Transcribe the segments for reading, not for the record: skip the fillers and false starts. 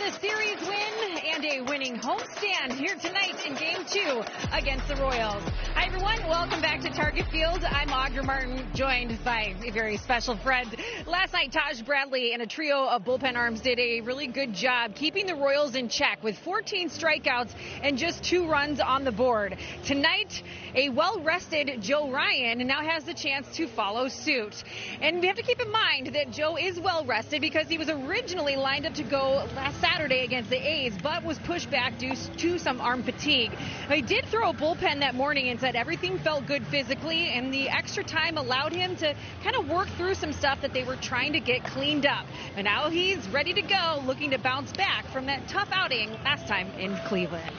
a series win and a winning homestand here tonight in Game 2 against the Royals. Hi, everyone. Welcome back to Target Field. I'm Audra Martin, joined by a very special friend. Last night, Taj Bradley and a trio of bullpen arms did a really good job keeping the Royals in check with 14 strikeouts and just 2 runs on the board. Tonight, a well-rested Joe Ryan now has the chance to follow suit. And we have to keep in mind that Joe is well-rested because he was originally lined up to go last Saturday against the A's, but was pushed back due to some arm fatigue. Now, he did throw a bullpen that morning and said everything felt good physically, and the extra time allowed him to kind of work through some stuff that they were trying to get cleaned up. And now he's ready to go, looking to bounce back from that tough outing last time in Cleveland.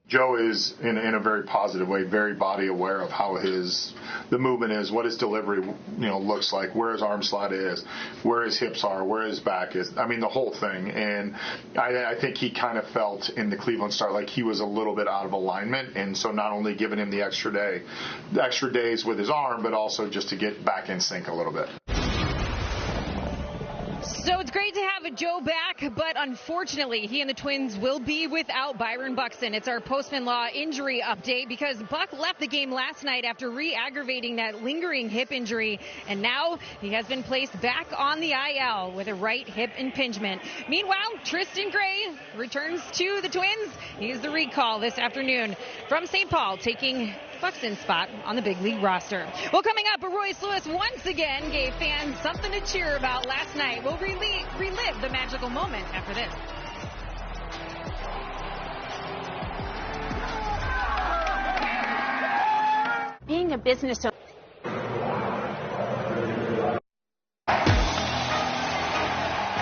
Joe is in a very positive way, very body aware of how the movement is, what his delivery looks like, where his arm slot is, where his hips are, where his back is. I mean, the whole thing. And I think he kind of felt in the Cleveland start like he was a little bit out of alignment, and so not only giving him the extra days with his arm, but also just to get back in sync a little bit. So it's great to have Joe back, but unfortunately, he and the Twins will be without Byron Buxton. It's our Postman Law injury update because Buck left the game last night after re-aggravating that lingering hip injury, and now he has been placed back on the IL with a right hip impingement. Meanwhile, Tristan Gray returns to the Twins. He's the recall this afternoon from St. Paul, taking Buxton's spot on the big league roster. Well, coming up, Royce Lewis once again gave fans something to cheer about last night. We'll relive the magical moment after this. Being a business owner.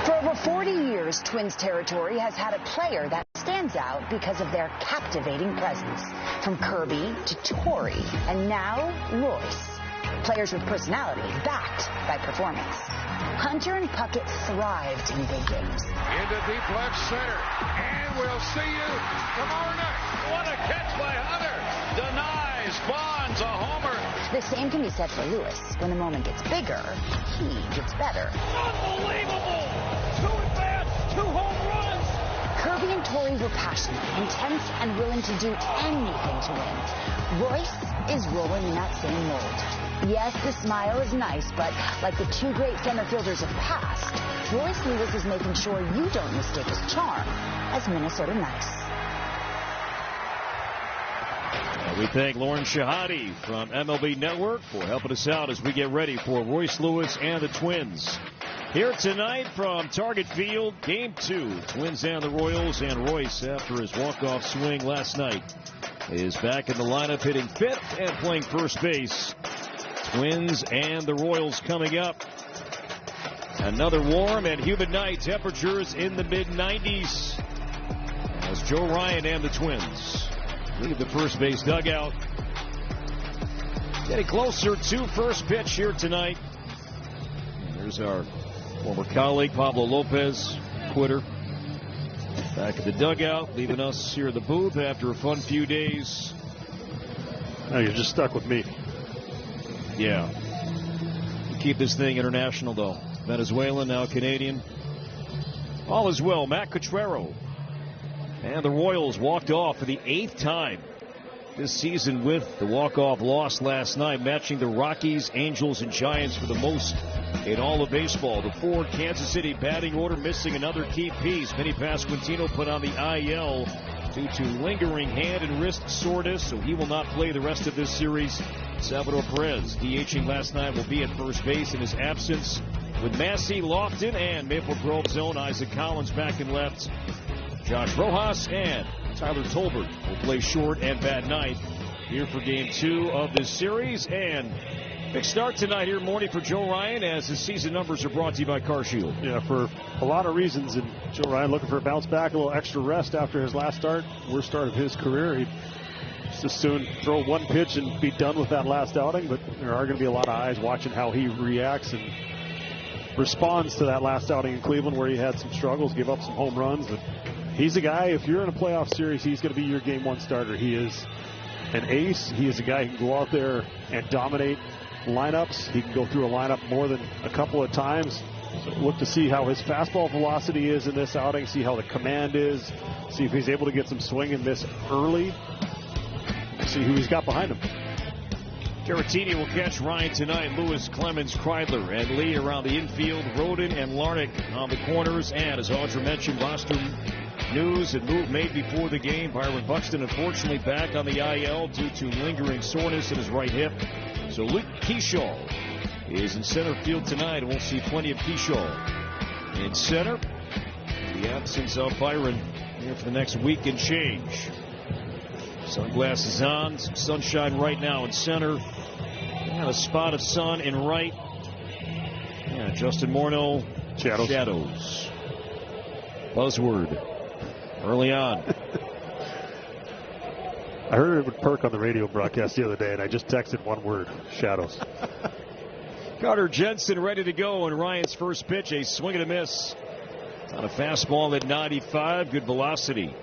For over 40 years, Twins territory has had a player that stands out because of their captivating presence. From Kirby to Torrey, and now Royce. Players with personality, backed by performance. Hunter and Puckett thrived in big games. Into deep left center, and we'll see you tomorrow night. What a catch by Hunter. Denies Bonds a homer. The same can be said for Lewis. When the moment gets bigger, he gets better. Unbelievable! 2 at-bats, 2 home runs. Kirby and Torrey were passionate, intense, and willing to do anything to win. Royce is rolling in that same mold. Yes, the smile is nice, but like the 2 great center fielders of the past, Royce Lewis is making sure you don't mistake his charm as Minnesota nice. We thank Lauren Shahadi from MLB Network for helping us out as we get ready for Royce Lewis and the Twins. Here tonight from Target Field, Game 2, Twins and the Royals, and Royce, after his walk-off swing last night, is back in the lineup hitting 5th and playing first base. Twins and the Royals coming up. Another warm and humid night, temperatures in the mid-90s as Joe Ryan and the Twins leave the first base dugout. Getting closer to first pitch here tonight. And there's our former colleague Pablo Lopez, quitter, back at the dugout, leaving us here in the booth after a fun few days. Oh, you're just stuck with me. Yeah. We keep this thing international, though. Venezuelan, now Canadian. All is well. Matt Cotrero. And the Royals walked off for the 8th time this season with the walk-off loss last night, matching the Rockies, Angels, and Giants for the most in all of baseball. The forward Kansas City batting order missing another key piece. Vinny Pasquantino put on the IL due to lingering hand and wrist soreness, so he will not play the rest of this series. Salvador Perez, DHing last night, will be at first base in his absence, with Massey, Lofton, and Maple Grove's own Isaac Collins back in left. Josh Rojas and Tyler Tolbert will play short and bat ninth here for Game 2 of this series. And big start tonight here morning for Joe Ryan as his season numbers are brought to you by CarShield. Yeah, for a lot of reasons. And Joe Ryan looking for a bounce back, a little extra rest after his last start. Worst start of his career. He'd just as soon throw one pitch and be done with that last outing. But there are going to be a lot of eyes watching how he reacts and responds to that last outing in Cleveland where he had some struggles, gave up some home runs. But he's a guy, if you're in a playoff series, he's going to be your Game 1 starter. He is an ace. He is a guy who can go out there and dominate lineups. He can go through a lineup more than a couple of times So look to see how his fastball velocity is in this outing, see how the command is, see if he's able to get some swing and miss early, see who he's got behind him. Caratini will catch Ryan tonight. Lewis, Clemens, Kreidler, and Lee around the infield. Roden and Larnach on the corners. And as Audra mentioned, roster news and move made before the game. Byron Buxton, unfortunately, back on the IL due to lingering soreness in his right hip. So Luke Keyshaw is in center field tonight, and we'll see plenty of Keyshaw in center. In the absence of Byron here for the next week and change. Sunglasses on, some sunshine right now in center. And a spot of sun in right. Yeah, Justin Morneau, shadows. Buzzword early on. I heard it would perk on the radio broadcast the other day, and I just texted one word: shadows. Carter Jensen ready to go, and Ryan's first pitch, a swing and a miss. On a fastball at 95, good velocity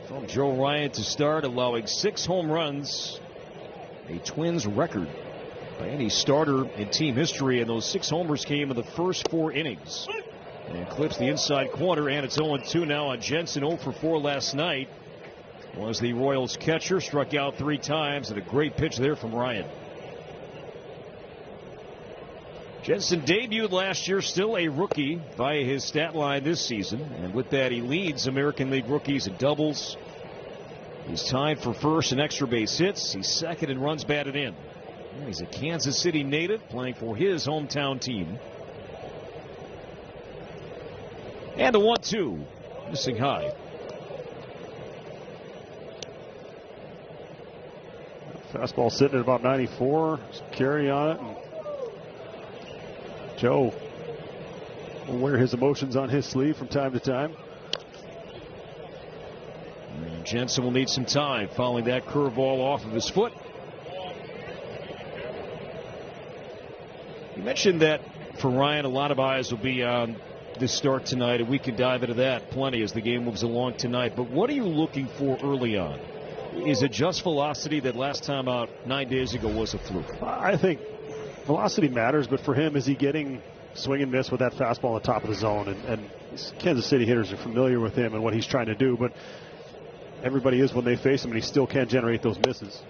from Joe Ryan to start, allowing 6 home runs, a Twins record by any starter in team history, and those 6 homers came in the first 4 innings. And clips the inside corner, and it's 0-2 now on Jensen. 0 for 4 last night was the Royals catcher, struck out 3 times, and a great pitch there from Ryan. Jensen debuted last year, still a rookie via his stat line this season. And with that, he leads American League rookies in doubles. He's tied for first in extra base hits. He's second in runs batted in. He's a Kansas City native playing for his hometown team. And a 1-2, missing high. Fastball sitting at about 94. Some carry on it. And Joe will wear his emotions on his sleeve from time to time. And Jensen will need some time following that curveball off of his foot. You mentioned that for Ryan, a lot of eyes will be on this start tonight, and we can dive into that plenty as the game moves along tonight. But what are you looking for early on? Is it just velocity? That last time out 9 days ago was a fluke? I think velocity matters, but for him, is he getting swing and miss with that fastball at the top of the zone? And Kansas City hitters are familiar with him and what he's trying to do, but everybody is when they face him, and he still can't generate those misses.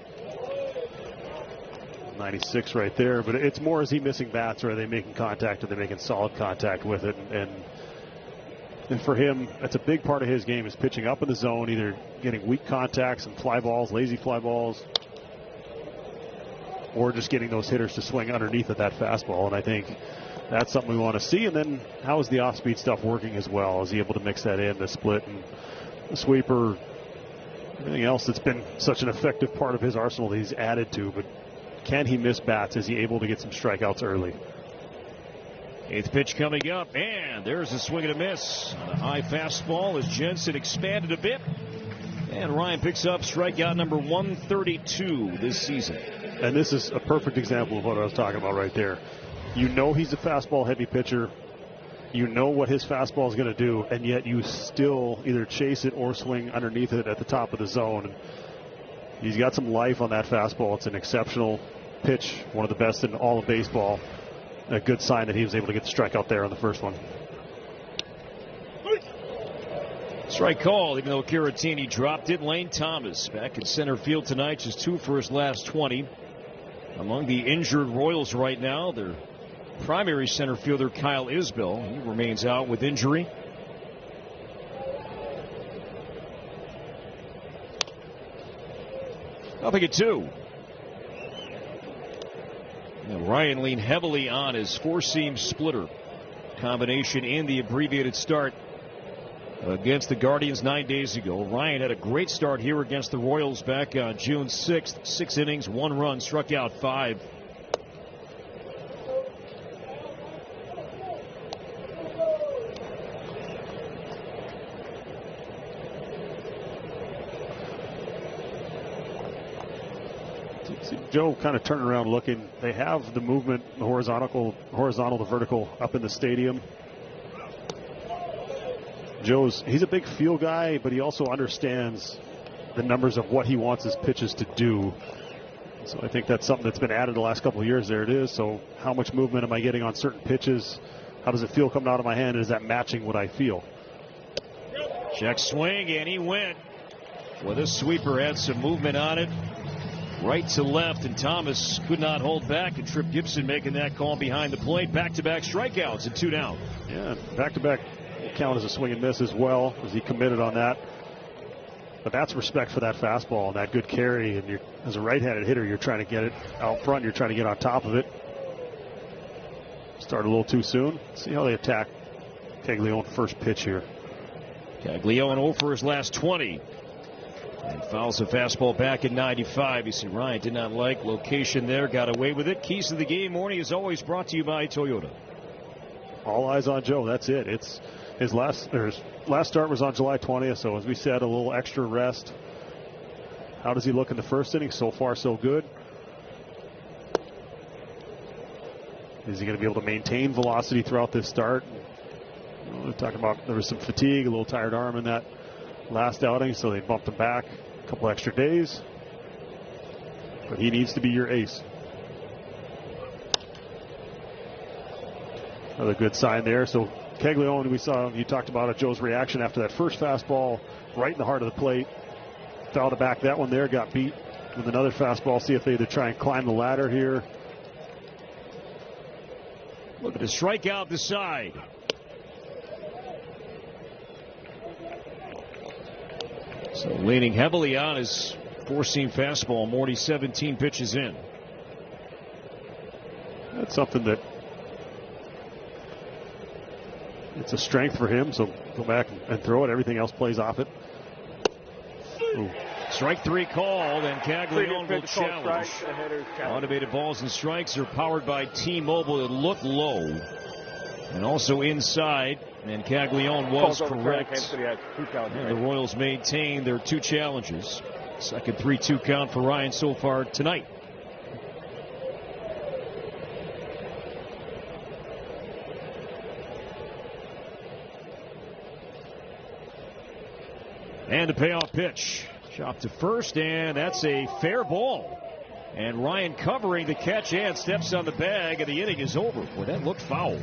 96 right there, but it's more, is he missing bats, or are they making contact, or are they making solid contact with it? And for him, that's a big part of his game, is pitching up in the zone, either getting weak contacts and fly balls, lazy fly balls, or just getting those hitters to swing underneath of that fastball. And I think that's something we want to see. And then how is the off-speed stuff working as well? Is he able to mix that in, the split and the sweeper, everything else that's been such an effective part of his arsenal that he's added to? But can he miss bats? Is he able to get some strikeouts early? 8th pitch coming up, and there's a swing and a miss on a high fastball as Jensen expanded a bit. And Ryan picks up strikeout number 132 this season. And this is a perfect example of what I was talking about right there. You know he's a fastball-heavy pitcher. You know what his fastball is going to do, and yet you still either chase it or swing underneath it at the top of the zone. He's got some life on that fastball. It's an exceptional pitch, one of the best in all of baseball. A good sign that he was able to get the strikeout there on the first one. Strike call, even though Caratini dropped it. Lane Thomas back in center field tonight, just 2 for his last 20. Among the injured Royals right now, their primary center fielder, Kyle Isbell, he remains out with injury. Nothing at 2. Now Ryan leaned heavily on his four-seam splitter combination in the abbreviated start against the Guardians 9 days ago. Ryan had a great start here against the Royals back on June 6th. 6 innings, 1 run, struck out 5. Joe kind of turning around looking. They have the movement, the horizontal to vertical up in the stadium. He's a big feel guy, but he also understands the numbers of what he wants his pitches to do. So I think that's something that's been added the last couple of years. There it is. So how much movement am I getting on certain pitches? How does it feel coming out of my hand? Is that matching what I feel? Check swing, and he went. Well, this sweeper had some movement on it, right to left, and Thomas could not hold back, and Trip Gibson making that call behind the plate. Back-to-back strikeouts and 2 down. Yeah, back-to-back count as a swing and miss as well, as he committed on that. But that's respect for that fastball and that good carry. And as a right-handed hitter, you're trying to get it out front. You're trying to get on top of it. Started a little too soon. See how they attack Caglione first pitch here. Caglione 0 for his last 20. And fouls a fastball back at 95. You see Ryan did not like location there. Got away with it. Keys to the Game morning is always brought to you by Toyota. All eyes on Joe. That's it. It's his last start was on July 20th. So as we said, a little extra rest. How does he look in the first inning? So far, so good. Is he going to be able to maintain velocity throughout this start? We're talking about there was some fatigue, a little tired arm in that last outing, so they bumped him back a couple extra days. But he needs to be your ace. Another good sign there. So Caglione, we saw, you talked about it, Joe's reaction after that first fastball right in the heart of the plate. Fouled it back. That one there got beat with another fastball. See if they either try and climb the ladder here. Look at the strikeout the side. So leaning heavily on his four-seam fastball. Morty 17 pitches in. That's something that it's a strength for him. So go back and throw it. Everything else plays off it. Ooh. Strike 3 called, and Caglione will challenge. Automated balls and strikes are powered by T-Mobile. It looked low and also inside, and Caglione was correct. And the Royals maintain their 2 challenges. Second 3-2 count for Ryan so far tonight. And a payoff pitch. Chop to first, and that's a fair ball. And Ryan covering the catch and steps on the bag, and the inning is over. Boy, that looked foul.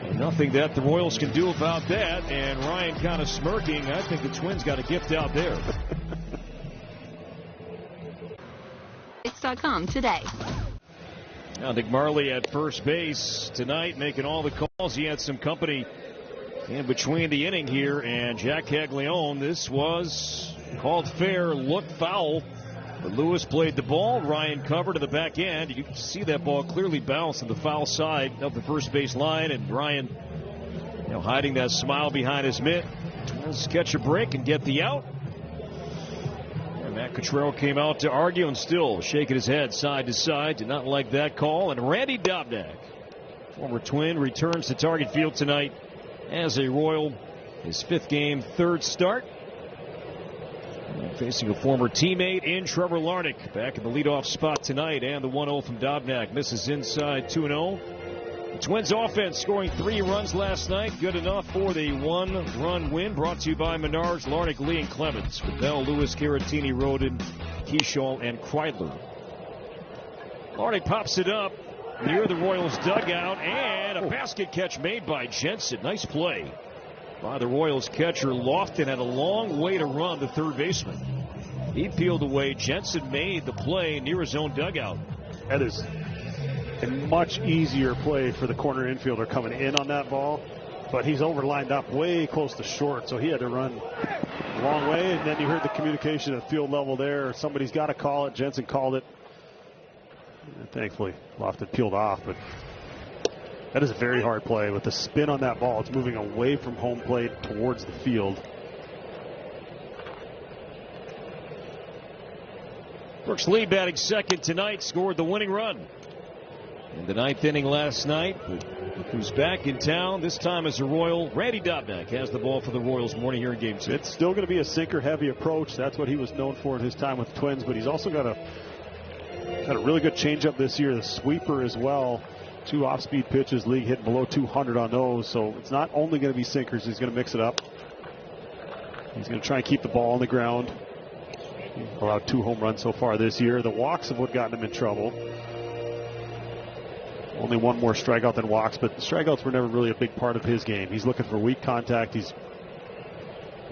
And nothing that the Royals can do about that, and Ryan kind of smirking. I think the Twins got a gift out there. .com today. Now Nick Marley at first base tonight, making all the calls. He had some company in between the inning here, and Jack Caglione, this was called fair, looked foul, but Lewis played the ball. Ryan covered to the back end. You can see that ball clearly bounced on the foul side of the first base line, and Ryan, hiding that smile behind his mitt. Let's catch a break and get the out. And Matt Cottrell came out to argue and still shaking his head side to side. Did not like that call. And Randy Dobnak, former Twin, returns to Target Field tonight as a Royal, his 5th game, 3rd start. And facing a former teammate in Trevor Larnach, back in the leadoff spot tonight. And the 1-0 from Dobnak misses inside 2-0. The Twins offense scoring 3 runs last night. Good enough for the 1-run win. Brought to you by Menards, Larnach, Lee, and Clemens. With Bell, Lewis, Caratini, Roden, Keyshaw, and Kreidler. Larnach pops it up near the Royals dugout, and a basket catch made by Jensen. Nice play by the Royals catcher. Lofton had a long way to run, the third baseman. He peeled away. Jensen made the play near his own dugout. That is a much easier play for the corner infielder coming in on that ball, but he's overlined up way close to short, so he had to run a long way, and then you heard the communication at field level there. Somebody's got to call it. Jensen called it. And thankfully, Lofton peeled off, but that is a very hard play. With the spin on that ball, it's moving away from home plate towards the field. Brooks Lee batting second tonight, scored the winning run in the 9th inning last night. Who's back in town this time as a Royal? Randy Dobnak has the ball for the Royals morning here in Game 2. It's still going to be a sinker-heavy approach. That's what he was known for in his time with the Twins, but he's also got a really good changeup this year. The sweeper as well. 2 off-speed pitches, league hitting below 200 on those. So it's not only going to be sinkers. He's going to mix it up. He's going to try and keep the ball on the ground. He allowed 2 home runs so far this year. The walks have what gotten him in trouble. Only one more strikeout than walks, but the strikeouts were never really a big part of his game. He's looking for weak contact. He's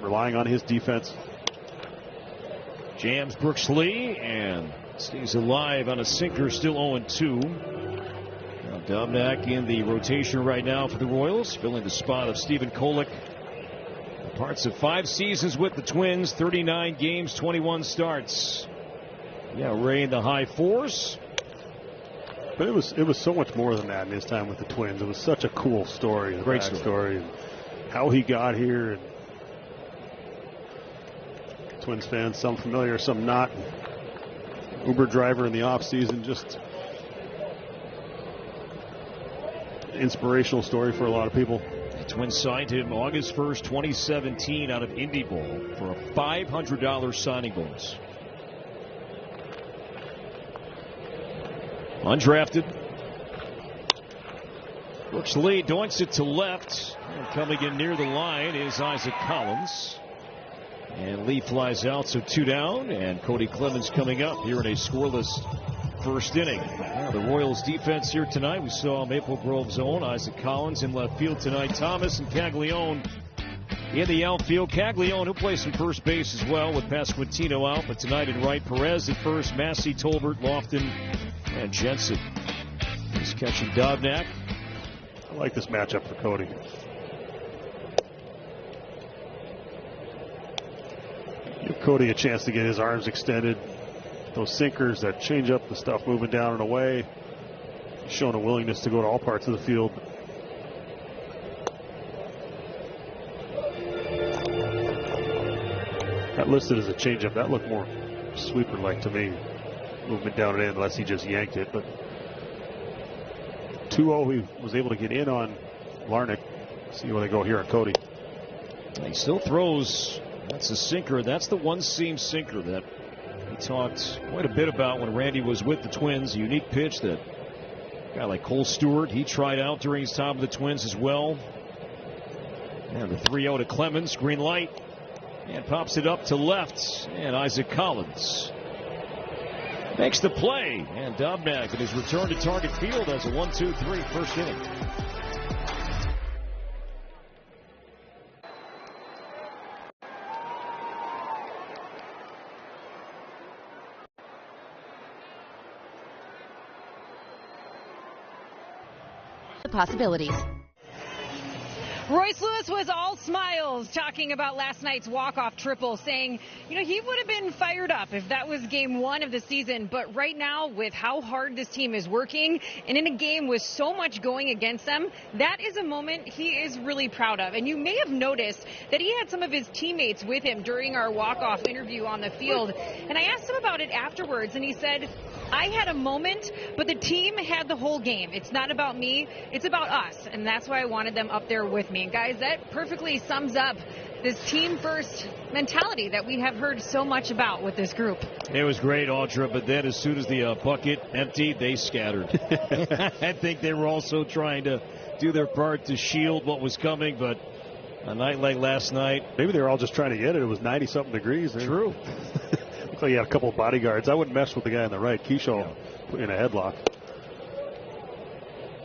relying on his defense. Jams Brooks Lee and stays alive on a sinker, still 0-2. Now Dobnak in the rotation right now for the Royals, filling the spot of Stephen Kolek. Parts of 5 seasons with the Twins, 39 games, 21 starts. Yeah, Ray in the high 4s. But it was so much more than that in his time with the Twins. It was such a cool story, a great story, and how he got here. And Twins fans, some familiar, some not. Uber driver in the offseason, just inspirational story for a lot of people. The Twins signed him August 1st, 2017 out of Indy Ball for a $500 signing bonus. Undrafted. Brooks Lee doinks it to left. And coming in near the line is Isaac Collins. And Lee flies out, so 2 down. And Cody Clemens coming up here in a scoreless first inning. Now the Royals defense here tonight. We saw Maple Grove's own Isaac Collins in left field tonight. Thomas and Caglione in the outfield. Caglione, who plays some first base as well with Pasquantino out. But tonight in right, Perez at first, Massey, Tolbert, Lofton, and Jensen. He's catching Dobnak. I like this matchup for Cody. Give Cody a chance to get his arms extended. Those sinkers, that change up, the stuff moving down and away. He's showing a willingness to go to all parts of the field. That listed as a changeup. That looked more sweeper-like to me. Movement down and in, unless he just yanked it. But 2-0, he was able to get in on Larnach. See where they go here on Cody. He still throws. That's a sinker. That's the one-seam sinker that he talked quite a bit about when Randy was with the Twins. A unique pitch that a guy like Cole Stewart, he tried out during his time with the Twins as well. And the 3-0 to Clemens. Green light. And pops it up to left. And Isaac Collins makes the play. And Dobnak in his return to Target Field has a 1-2-3 first inning. The possibilities. Royce Lewis was all smiles talking about last night's walk-off triple, saying, he would have been fired up if that was game 1 of the season. But right now, with how hard this team is working and in a game with so much going against them, that is a moment he is really proud of. And you may have noticed that he had some of his teammates with him during our walk-off interview on the field. And I asked him about it afterwards, and he said, I had a moment, but the team had the whole game. It's not about me. It's about us. And that's why I wanted them up there with me. And guys, that perfectly sums up this team-first mentality that we have heard so much about with this group. It was great, Audra, but then as soon as the bucket emptied, they scattered. I think they were also trying to do their part to shield what was coming, but a night like last night. Maybe they were all just trying to get it. It was 90-something degrees. True. Looked like he had a couple of bodyguards. I wouldn't mess with the guy on the right. Keyshaw put in a headlock.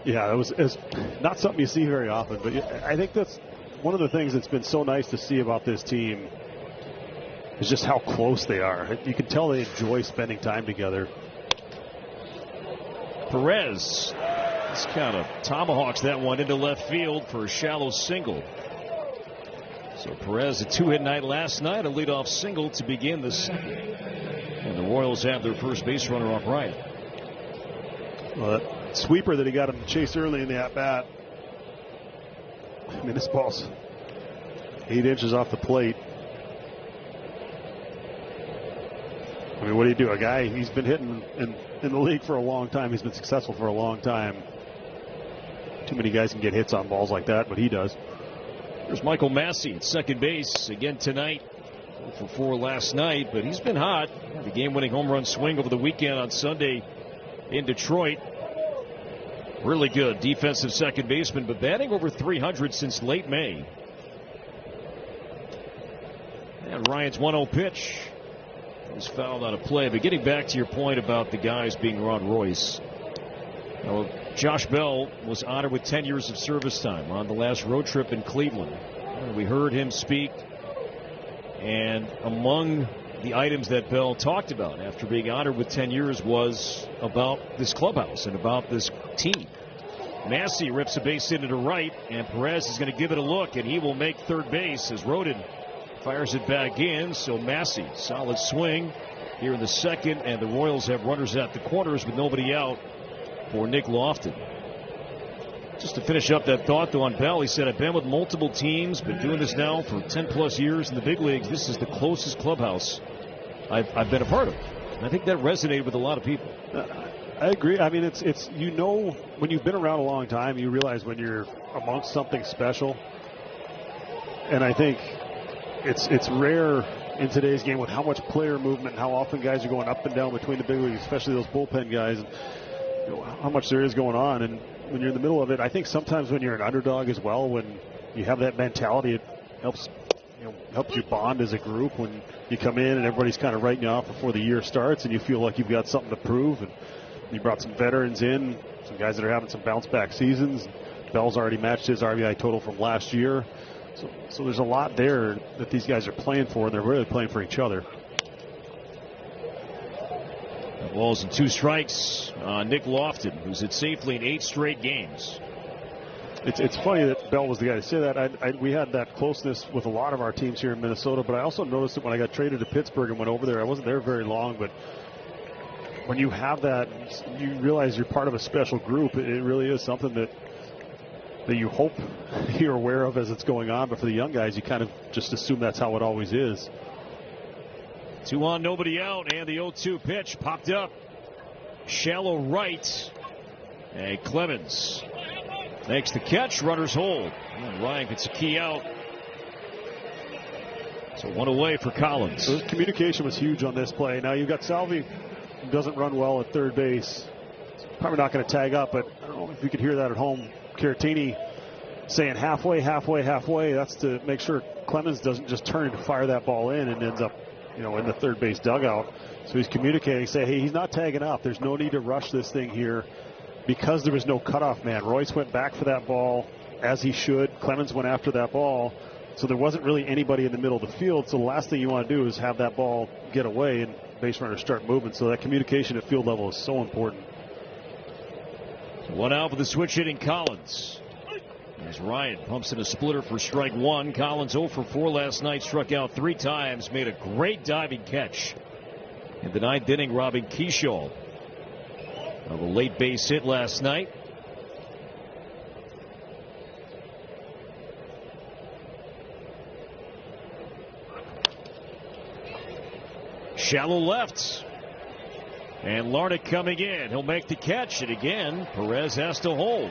Yeah, it's not something you see very often, but I think that's one of the things that's been so nice to see about this team is just how close they are. You can tell they enjoy spending time together. Perez just kind of tomahawks that one into left field for a shallow single. So Perez, a 2-hit night last night, a leadoff single to begin the second. And the Royals have their first base runner up right. Well, that sweeper that he got him to chase early in the at-bat. I mean, this ball's 8 inches off the plate. I mean, what do you do? A guy, he's been hitting in the league for a long time. He's been successful for a long time. Too many guys can get hits on balls like that, but he does. There's Michael Massey at second base again tonight. 0 for 4 last night, but he's been hot. The game-winning home run swing over the weekend on Sunday in Detroit. Really good defensive second baseman, but batting over 300 since late May. And Ryan's 1-0 pitch was fouled on a play. But getting back to your point about the guys being around Royce, Josh Bell was honored with 10 years of service time on the last road trip in Cleveland. We heard him speak, and among the items that Bell talked about after being honored with 10 years was about this clubhouse and about this team. Massey rips a base hit to right, and Perez is going to give it a look, and he will make third base as Rodin fires it back in. So Massey, solid swing here in the second, and the Royals have runners at the corners with nobody out for Nick Lofton. Just to finish up that thought, though, on Bell, he said, I've been with multiple teams, been doing this now for 10-plus years in the big leagues. This is the closest clubhouse I've been a part of. And I think that resonated with a lot of people. I agree. I mean, it's when you've been around a long time, you realize when you're amongst something special. And I think it's rare in today's game with how much player movement and how often guys are going up and down between the big leagues, especially those bullpen guys, and how much there is going on. And when you're in the middle of it, I think sometimes when you're an underdog as well, when you have that mentality, it helps you bond as a group when you come in and everybody's kind of writing you off before the year starts and you feel like you've got something to prove. And you brought some veterans in, some guys that are having some bounce back seasons. Bell's already matched his RBI total from last year. So there's a lot there that these guys are playing for, and they're really playing for each other. Balls and 2 strikes on Nick Lofton, who's hit safely in 8 straight games. It's funny that Bell was the guy to say that. We had that closeness with a lot of our teams here in Minnesota, but I also noticed it when I got traded to Pittsburgh and went over there. I wasn't there very long, but when you have that, you realize you're part of a special group. It really is something that you hope you're aware of as it's going on. But for the young guys, you kind of just assume that's how it always is. 2 on, nobody out, and the 0-2 pitch popped up. Shallow right. And Clemens makes the catch. Runners hold. And Ryan gets a key out. So 1 away for Collins. So communication was huge on this play. Now you've got Salvi, who doesn't run well at third base. Probably not going to tag up, but I don't know if you could hear that at home. Caratini saying halfway. That's to make sure Clemens doesn't just turn to fire that ball in and ends up, in the third base dugout. So he's communicating, say, hey, he's not tagging up. There's no need to rush this thing here because there was no cutoff man. Royce went back for that ball as he should. Clemens went after that ball. So there wasn't really anybody in the middle of the field. So the last thing you want to do is have that ball get away and base runners start moving. So that communication at field level is so important. 1 out for the switch hitting Collins. As Ryan pumps in a splitter for strike 1. Collins 0 for 4 last night, struck out 3 times, made a great diving catch in the 9th inning, robbing Keyshaw of a late base hit last night. Shallow left. And Larnach coming in. He'll make the catch. And again, Perez has to hold.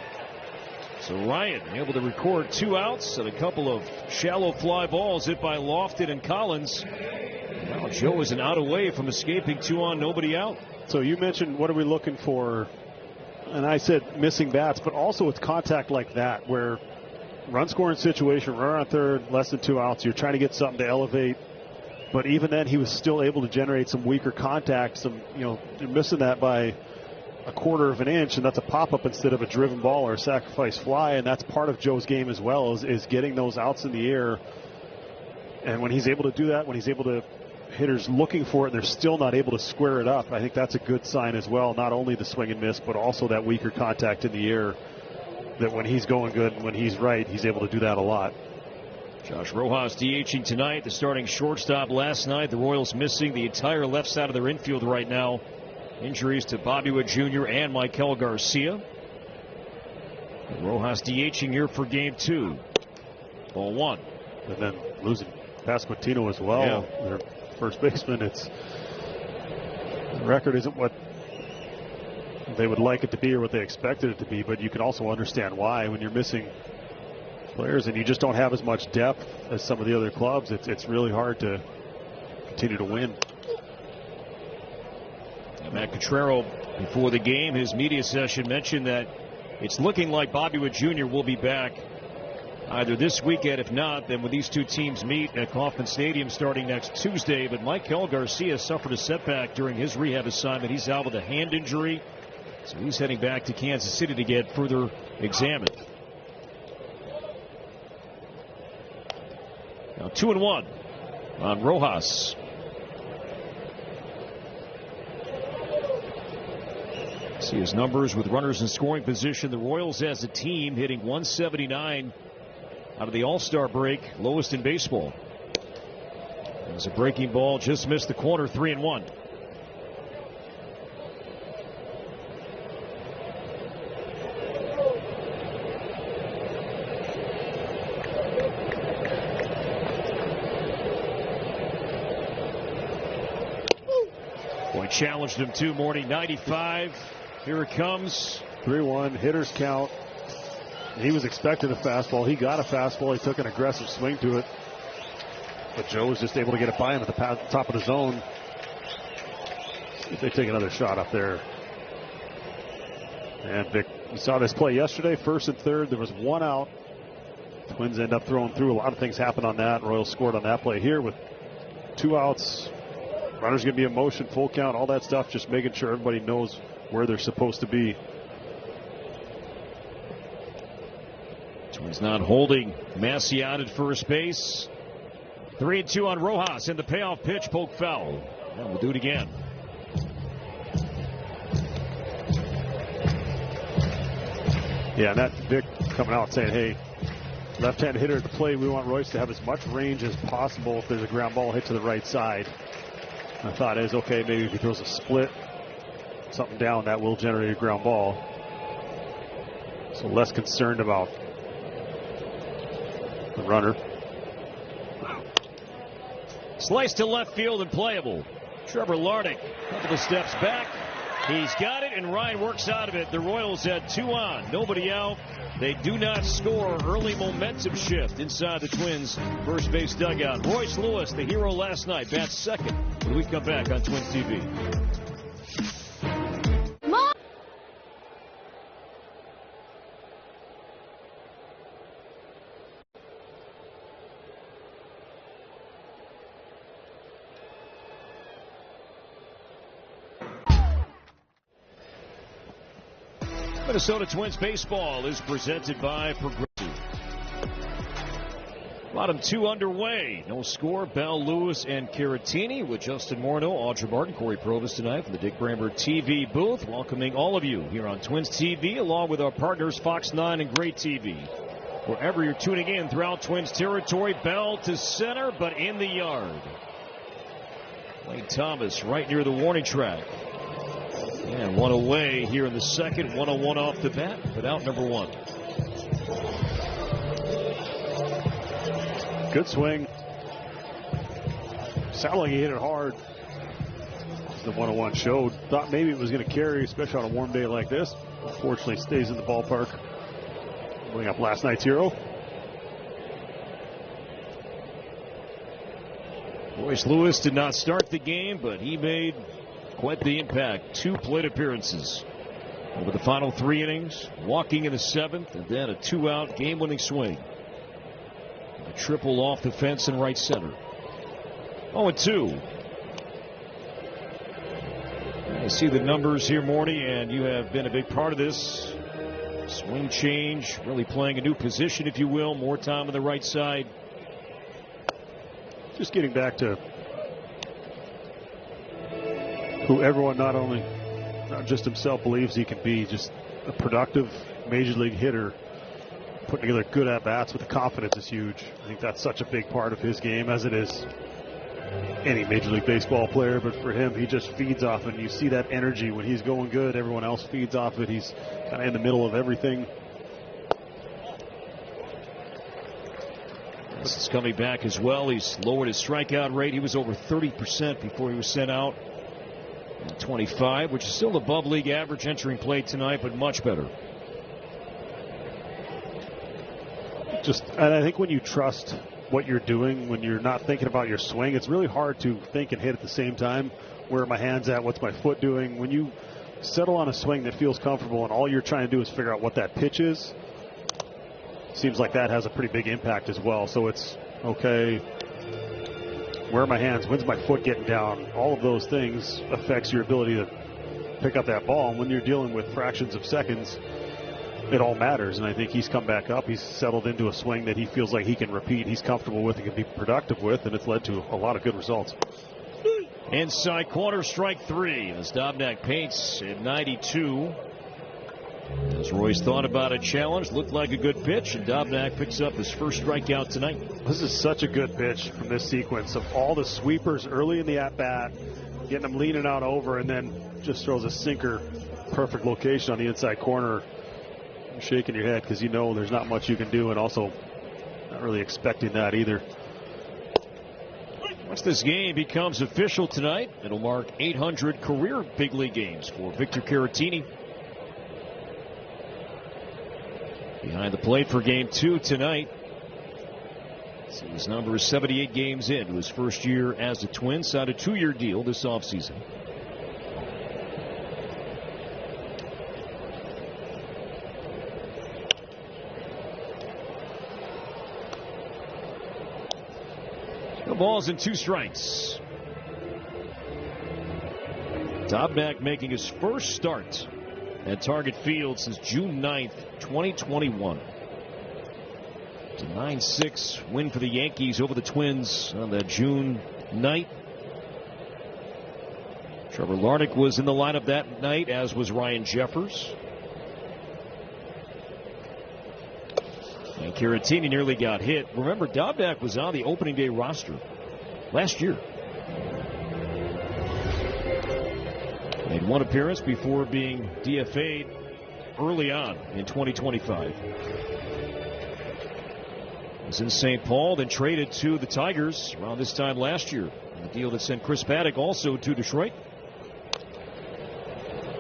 So Ryan able to record 2 outs and a couple of shallow fly balls hit by Lofton and Collins. Now Joe is an out away from escaping 2 on, nobody out. So you mentioned what are we looking for? And I said missing bats, but also it's contact like that where run scoring situation, runner on third, less than 2 outs. You're trying to get something to elevate. But even then, he was still able to generate some weaker contact. You're missing that by a 1/4 of an inch, and that's a pop-up instead of a driven ball or a sacrifice fly. And that's part of Joe's game as well, is getting those outs in the air. And when he's able to do that, when he's able to, hitters looking for it, and they're still not able to square it up, I think that's a good sign as well. Not only the swing and miss, but also that weaker contact in the air. That when he's going good and when he's right, he's able to do that a lot. Josh Rojas DHing tonight, the starting shortstop last night. The Royals missing the entire left side of their infield right now. Injuries to Bobby Witt Jr. and Michael Garcia. Rojas DHing here for game 2. Ball 1. And then losing Pasquantino as well. Yeah. Their first baseman. The record isn't what they would like it to be or what they expected it to be, but you can also understand why when you're missing players and you just don't have as much depth as some of the other clubs. It's really hard to continue to win. Matt Cotrero, before the game, his media session mentioned that it's looking like Bobby Witt Jr. will be back either this weekend. If not, then when these 2 teams meet at Kauffman Stadium starting next Tuesday. But Michael Garcia suffered a setback during his rehab assignment. He's out with a hand injury. So he's heading back to Kansas City to get further examined. Now 2-1 on Rojas. See his numbers with runners in scoring position. The Royals as a team hitting 179 out of the All-Star break, lowest in baseball. As a breaking ball just missed the corner, 3-1. Boy, challenged him too, Morning. 95. Here it comes. 3-1, hitters count. He was expecting a fastball. He got a fastball. He took an aggressive swing to it. But Joe was just able to get it by him at the top of the zone. See if they take another shot up there. And Vic, you saw this play yesterday, first and third. There was one out. Twins end up throwing through. A lot of things happened on that. Royals scored on that play here with 2 outs. Runners going to be in motion, full count, all that stuff. Just making sure everybody knows where they're supposed to be. Twins not holding. Massey out at first base. 3-2 on Rojas, and the payoff pitch poked foul. And we'll do it again. Yeah, and that's Vic coming out saying, hey, left-hand hitter at the plate, we want Royce to have as much range as possible if there's a ground ball hit to the right side. My thought is, okay, maybe if he throws a split, something down, that will generate a ground ball. So less concerned about the runner. Slice to left field and playable. Trevor Lardick, couple of steps back. He's got it, and Ryan works out of it. The Royals had 2 on, nobody out. They do not score. Early momentum shift inside the Twins' first base dugout. Royce Lewis, the hero last night, bats second when we come back on Twins TV. Minnesota Twins baseball is presented by Progressive. Bottom 2 underway. No score. Bell, Lewis, and Caratini with Justin Morneau, Audra Martin, Corey Provis tonight from the Dick Bramber TV booth. Welcoming all of you here on Twins TV, along with our partners Fox 9 and Great TV. Wherever you're tuning in throughout Twins territory, Bell to center, but in the yard. Lane Thomas right near the warning track. And one away here in the second. 1-0-1 off the bat, but out number 1. Good swing. Sounded like he hit it hard. As the 1-0-1 showed. Thought maybe it was going to carry, especially on a warm day like this. Unfortunately, stays in the ballpark. Bring up last night's hero. Royce Lewis did not start the game, but he made quite the impact. 2 plate appearances over the final 3 innings, walking in the 7th, and then a 2-out game-winning swing. A triple off the fence in right center. 0-2. I see the numbers here, Morty, and you have been a big part of this. Swing change, really playing a new position, if you will. More time on the right side. Just getting back to who everyone, not just himself, believes he can be. Just a productive major league hitter. Putting together good at-bats with the confidence is huge. I think that's such a big part of his game, as it is any Major League Baseball player. But for him, he just feeds off it. You see that energy when he's going good. Everyone else feeds off it. He's kind of in the middle of everything. This is coming back as well. He's lowered his strikeout rate. He was over 30% before he was sent out. 25, which is still above league average entering play tonight, but much better. And I think when you trust what you're doing, when you're not thinking about your swing, it's really hard to think and hit at the same time. Where are my hands at? What's my foot doing? When you settle on a swing that feels comfortable and all you're trying to do is figure out what that pitch is, seems like that has a pretty big impact as well. So it's, okay, where are my hands? When's my foot getting down? All of those things affects your ability to pick up that ball. And when you're dealing with fractions of seconds, it all matters. And I think he's come back up. He's settled into a swing that he feels like he can repeat, he's comfortable with, and can be productive with, and it's led to a lot of good results. Inside corner, strike 3 as Dobnak paints at 92. As Royce thought about a challenge, looked like a good pitch, and Dobnak picks up his first strikeout tonight. This is such a good pitch from this sequence of all the sweepers early in the at-bat, getting him leaning out over, and then just throws a sinker, perfect location on the inside corner. You're shaking your head because you know there's not much you can do, and also not really expecting that either. Once this game becomes official tonight, it'll mark 800 career big league games for Victor Caratini. Behind the plate for game 2 tonight. So his number is 78 games into his first year as a Twin. Signed a 2-year deal this offseason. No balls and 2 strikes. Dobnak making his first start at Target Field since June 9th, 2021. It's a 9-6 win for the Yankees over the Twins on that June night. Trevor Larnach was in the lineup that night, as was Ryan Jeffers. And Caratini nearly got hit. Remember, Dobnak was on the opening day roster last year. Made 1 appearance before being DFA'd early on in 2025. Was in St. Paul, then traded to the Tigers around this time last year. A deal that sent Chris Paddock also to Detroit.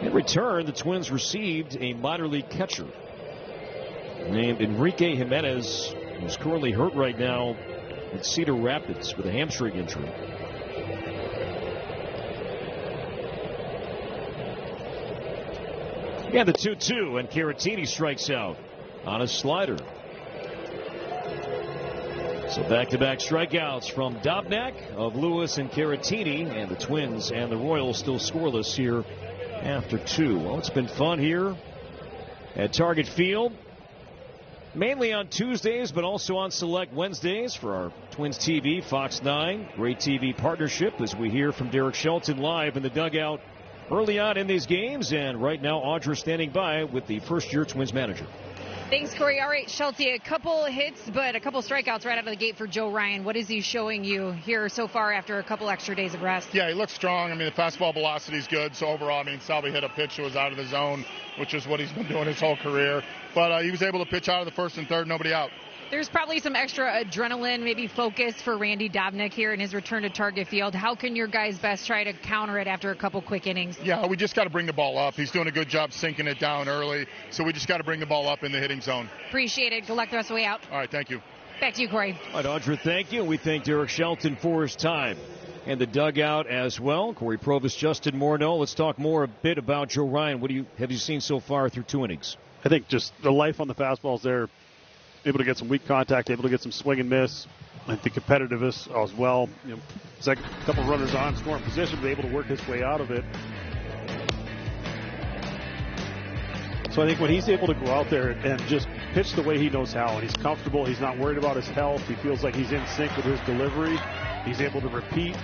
In return, the Twins received a minor league catcher named Enrique Jimenez, who's currently hurt right now at Cedar Rapids with a hamstring injury. And the 2-2, and Caratini strikes out on a slider. So back-to-back strikeouts from Dobnak, of Lewis, and Caratini, and the Twins and the Royals still scoreless here after 2. Well, it's been fun here at Target Field, mainly on Tuesdays, but also on select Wednesdays for our Twins TV, Fox 9. Great TV partnership as we hear from Derek Shelton live in the dugout early on in these games, and right now Audra standing by with the first-year Twins manager. Thanks, Corey. All right, Shelty, a couple hits, but a couple strikeouts right out of the gate for Joe Ryan. What is he showing you here so far after a couple extra days of rest? Yeah, he looks strong. I mean, the fastball velocity is good. So overall, I mean, Salvi hit a pitch that was out of the zone, which is what he's been doing his whole career. But he was able to pitch out of the first and third, nobody out. There's probably some extra adrenaline, maybe focus for Randy Dobnak here in his return to Target Field. How can your guys best try to counter it after a couple quick innings? Yeah, we just got to bring the ball up. He's doing a good job sinking it down early, so we just got to bring the ball up in the hitting zone. Appreciate it. Good luck the rest of the way out. All right, thank you. Back to you, Corey. All right, Audra, thank you. We thank Derek Shelton for his time. And the dugout as well. Corey Provis, Justin Morneau. Let's talk more a bit about Joe Ryan. What have you seen so far through 2 innings? I think just the life on the fastballs there. Able to get some weak contact, able to get some swing and miss. I think competitiveness as well. Second couple runners on, scoring position, but able to work his way out of it. So I think when he's able to go out there and just pitch the way he knows how, and he's comfortable, he's not worried about his health, he feels like he's in sync with his delivery, he's able to repeat,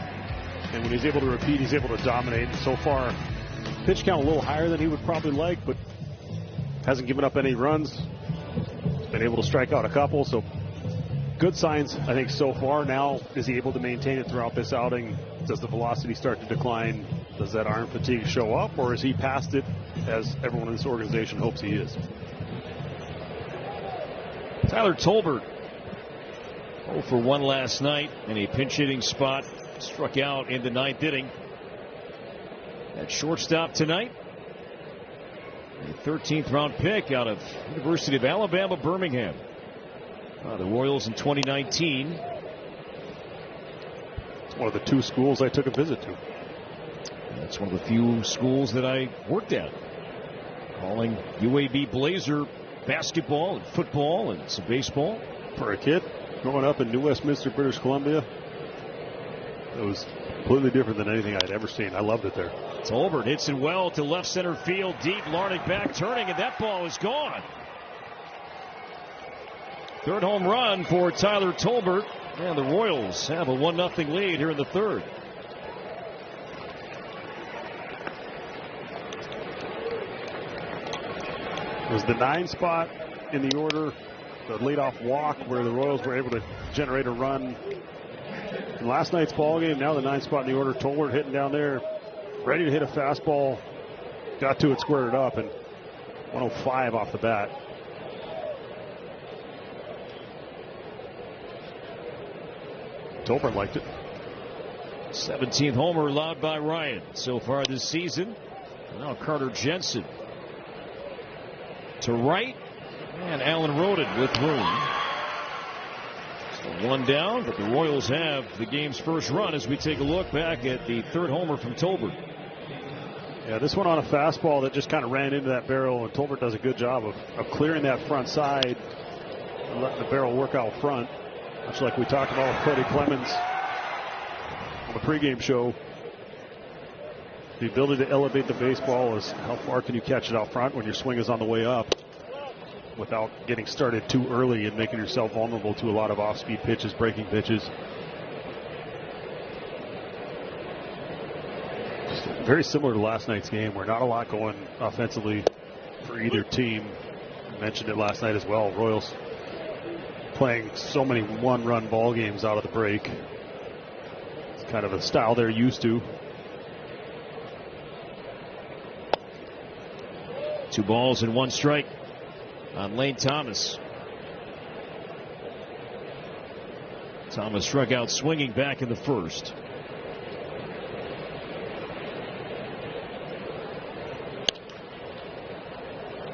and when he's able to repeat, he's able to dominate. So far, pitch count a little higher than he would probably like, but hasn't given up any runs. Been able to strike out a couple, so good signs, I think, so far. Now, is he able to maintain it throughout this outing? Does the velocity start to decline? Does that arm fatigue show up, or is he past it, as everyone in this organization hopes he is? Tyler Tolbert, 0 for 1 last night in a pinch-hitting spot. Struck out in the 9th inning. At shortstop tonight, a 13th round pick out of University of Alabama, Birmingham. The Royals in 2019. It's one of the 2 schools I took a visit to. That's one of the few schools that I worked at. Calling UAB Blazer basketball and football and some baseball. For a kid growing up in New Westminster, British Columbia, it was completely different than anything I'd ever seen. I loved it there. Tolbert hits it well to left center field deep. Larnach back turning, and that ball is gone. Third home run for Tyler Tolbert, and the Royals have a 1-0 lead here in the third. It was the 9 spot in the order, the leadoff walk, where the Royals were able to generate a run in last night's ball game. Now the 9 spot in the order. Tolbert hitting down there, ready to hit a fastball. Got to it, squared it up, and 105 off the bat. Tolbert liked it. 17th homer allowed by Ryan so far this season. Now Carter Jensen to right, and Allen Roden with room. So 1 down, but the Royals have the game's first run as we take a look back at the third homer from Tolbert. Yeah, this one on a fastball that just kind of ran into that barrel, and Tolbert does a good job of clearing that front side and letting the barrel work out front. Much like we talked about with Freddie Clemens on the pregame show. The ability to elevate the baseball is how far can you catch it out front when your swing is on the way up without getting started too early and making yourself vulnerable to a lot of off-speed pitches, breaking pitches. Just very similar to last night's game, where not a lot going offensively for either team. I mentioned it last night as well. Royals playing so many one-run ball games out of the break. It's kind of a style they're used to. 2 balls and 1 strike on Lane Thomas. Thomas struck out swinging back in the first.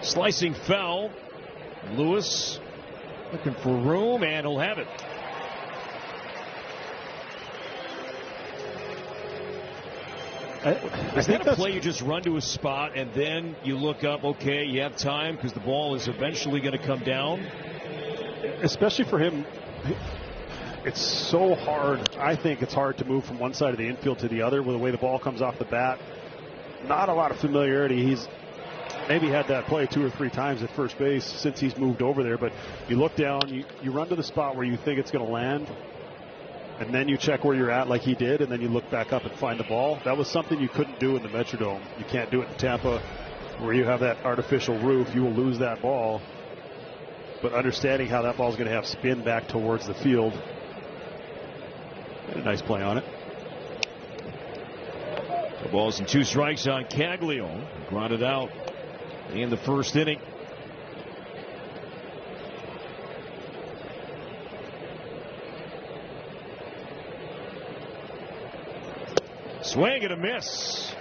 Slicing foul. Lewis looking for room, and he'll have it. Is that a play you just run to a spot and then you look up, okay, you have time because the ball is eventually going to come down? Especially for him, it's so hard. I think it's hard to move from one side of the infield to the other with the way the ball comes off the bat. Not a lot of familiarity. He's maybe had that play 2 or 3 times at first base since he's moved over there, but you look down, you run to the spot where you think it's going to land, and then you check where you're at like he did, and then you look back up and find the ball. That was something you couldn't do in the Metrodome. You can't do it in Tampa where you have that artificial roof. You will lose that ball. But understanding how that ball is going to have spin back towards the field. A nice play on it. 2 balls and 2 strikes on Caglio. Grounded out in the first inning. Swing and a miss.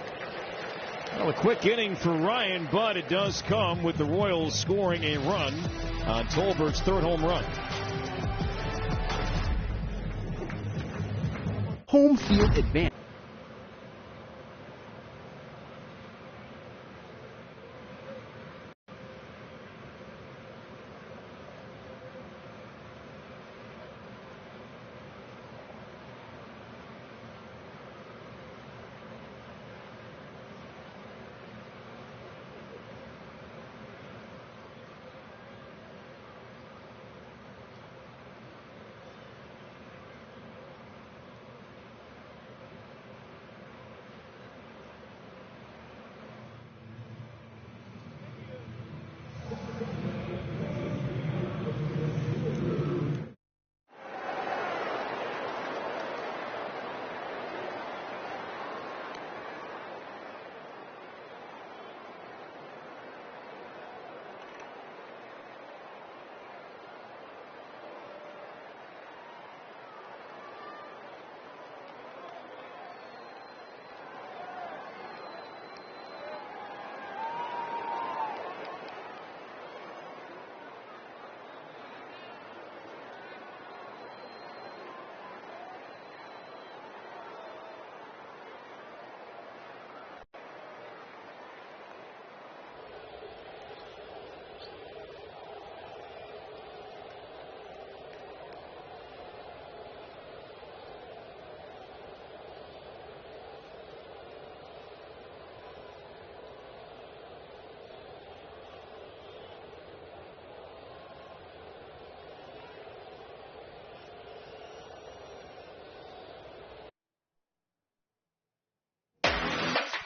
Well, a quick inning for Ryan, but it does come with the Royals scoring a run on Tolbert's third home run. Home field advantage.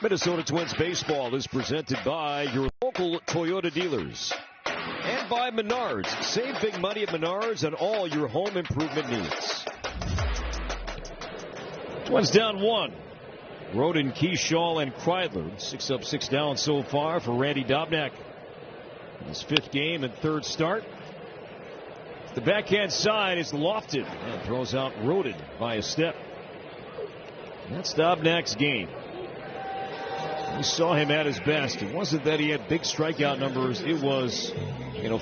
Minnesota Twins baseball is presented by your local Toyota dealers and by Menards. Save big money at Menards on all your home improvement needs. Twins down 1. Roden, Keyshaw, and Kreidler. 6 up, 6 down so far for Randy Dobnak. His 5th game and 3rd start. The backhand side is lofted and throws out Roden by a step. That's Dobnak's game. We saw him at his best. It wasn't that he had big strikeout numbers. It was,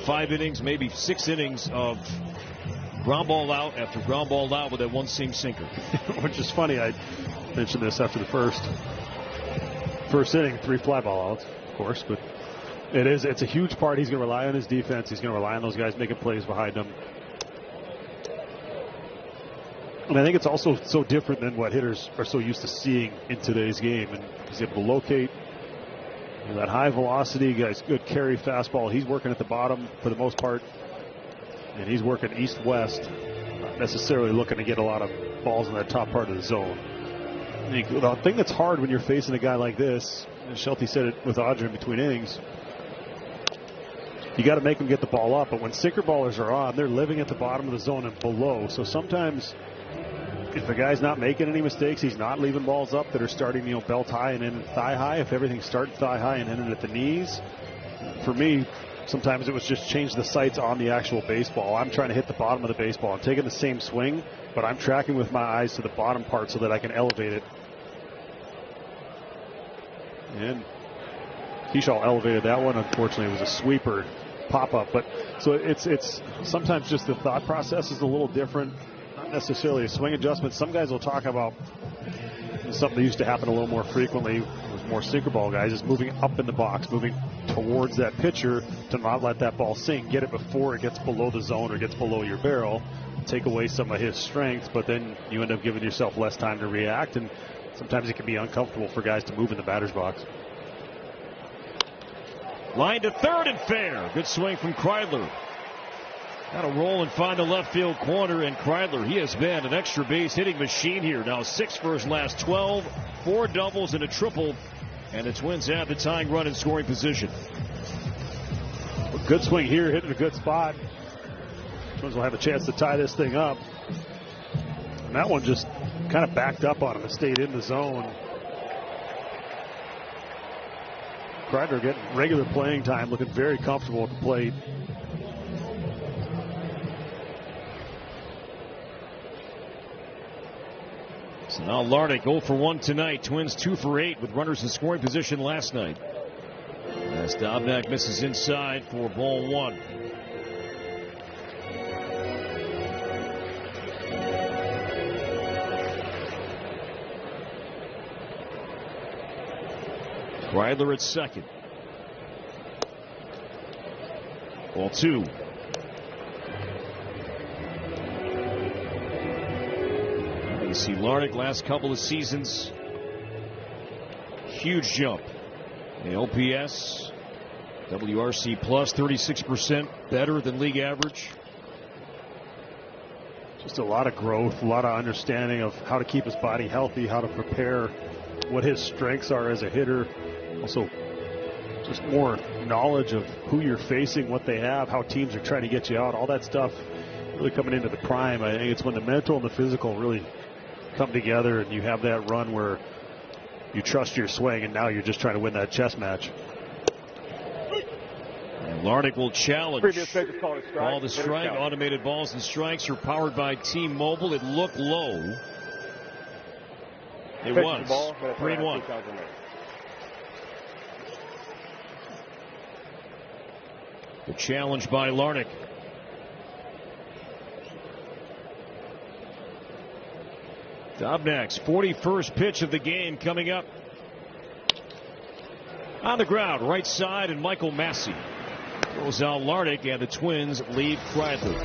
5 innings, maybe 6 innings of ground ball out after ground ball out with that one-seam sinker. Which is funny. I mentioned this after the first inning, 3 fly ball outs, of course, but it's a huge part. He's going to rely on his defense. He's going to rely on those guys making plays behind him. And I think it's also so different than what hitters are so used to seeing in today's game. And he's able to locate that high velocity, guys, good carry fastball. He's working at the bottom for the most part. And he's working east-west, not necessarily looking to get a lot of balls in that top part of the zone. The thing that's hard when you're facing a guy like this, and Shelty said it with Audrey in between innings, you got to make them get the ball up. But when sinker ballers are on, they're living at the bottom of the zone and below. So sometimes if a guy's not making any mistakes, he's not leaving balls up that are starting, belt high and ending thigh high. If everything's starting thigh high and ending at the knees, for me, sometimes it was just change the sights on the actual baseball. I'm trying to hit the bottom of the baseball. I'm taking the same swing, but I'm tracking with my eyes to the bottom part so that I can elevate it. And Keyshaw elevated that one. Unfortunately, it was a sweeper pop-up. But so it's sometimes just the thought process is a little different. Not necessarily a swing adjustment. Some guys will talk about something that used to happen a little more frequently with more sinker ball guys is moving up in the box, moving towards that pitcher to not let that ball sink, get it before it gets below the zone or gets below your barrel, take away some of his strength, but then you end up giving yourself less time to react, and sometimes it can be uncomfortable for guys to move in the batter's box. Line to third and fair. Good swing from Kreidler. Got to roll and find the left field corner, and Kreidler, he has been an extra base hitting machine here. Now 6 for his last 12, 4 doubles and a triple, and the Twins have the tying run in scoring position. A good swing here, hitting a good spot. Twins will have a chance to tie this thing up. And that one just kind of backed up on him and stayed in the zone. Kreidler getting regular playing time, looking very comfortable at the plate. So now Larnach 0 for 1 tonight. Twins 2 for 8 with runners in scoring position last night. As Dobnak misses inside for ball 1. Kreidler at second. Ball 2. You see Larnach last couple of seasons. Huge jump. The OPS, WRC plus 36% better than league average. Just a lot of growth, a lot of understanding of how to keep his body healthy, how to prepare, what his strengths are as a hitter. Also, just more knowledge of who you're facing, what they have, how teams are trying to get you out, all that stuff really coming into the prime. I think it's when the mental and the physical really come together and you have that run where you trust your swing and now you're just trying to win that chess match. And Larnach will challenge. Ball to strike. Automated balls and strikes are powered by T-Mobile. It looked low. It was. 3-1. The challenge by Larnach. Dobnak's 41st pitch of the game coming up. On the ground, right side, and Michael Massey throws out Larnach, and the Twins lead Kreidler.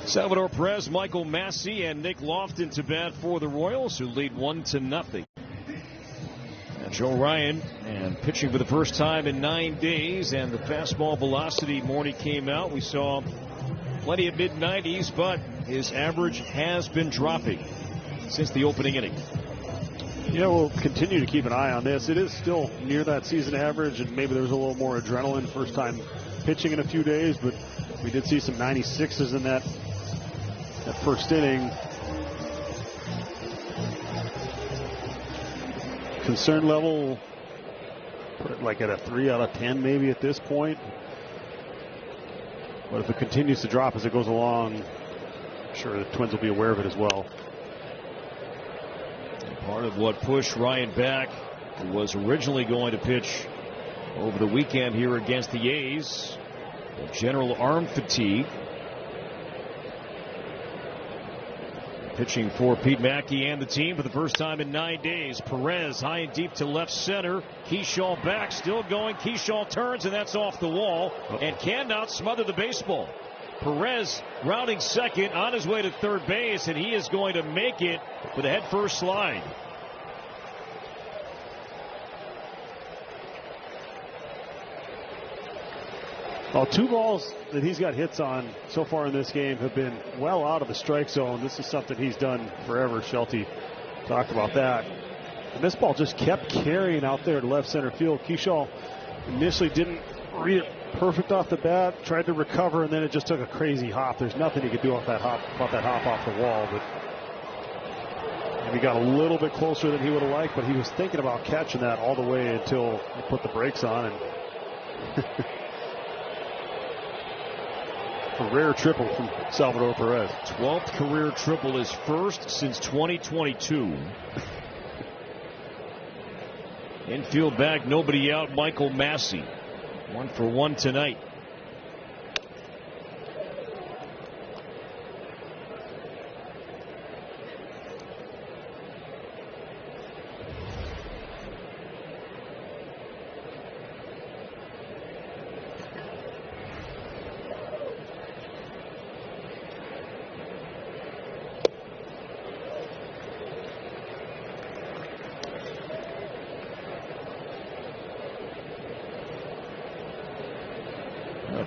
Salvador Perez, Michael Massey, and Nick Lofton to bat for the Royals, who lead 1-0. And Joe Ryan, and pitching for the first time in 9 days, and the fastball velocity morning came out. We saw plenty of mid-90s, but his average has been dropping since the opening inning. Yeah, we'll continue to keep an eye on this. It is still near that season average, and maybe there's a little more adrenaline first time pitching in a few days, but we did see some 96s in that first inning. Concern level, put it like at a 3 out of 10 maybe at this point. But if it continues to drop as it goes along, I'm sure the Twins will be aware of it as well. Part of what pushed Ryan back, who was originally going to pitch over the weekend here against the A's, general arm fatigue. Pitching for Pete Mackey and the team for the first time in 9 days. Perez high and deep to left center. Keyshaw back, still going. Keyshaw turns, and that's off the wall and cannot smother the baseball. Perez rounding second on his way to third base, and he is going to make it with a head-first slide. Well, 2 balls that he's got hits on so far in this game have been well out of the strike zone. This is something he's done forever. Shelty talked about that. And this ball just kept carrying out there to left center field. Keyshaw initially didn't read it perfect off the bat, tried to recover, and then it just took a crazy hop. There's nothing he could do off that hop off the wall, but he got a little bit closer than he would have liked, but he was thinking about catching that all the way until he put the brakes on. And a rare triple from Salvador Perez. 12th career triple, his first since 2022. Infield back, nobody out, Michael Massey. 1 for 1 tonight.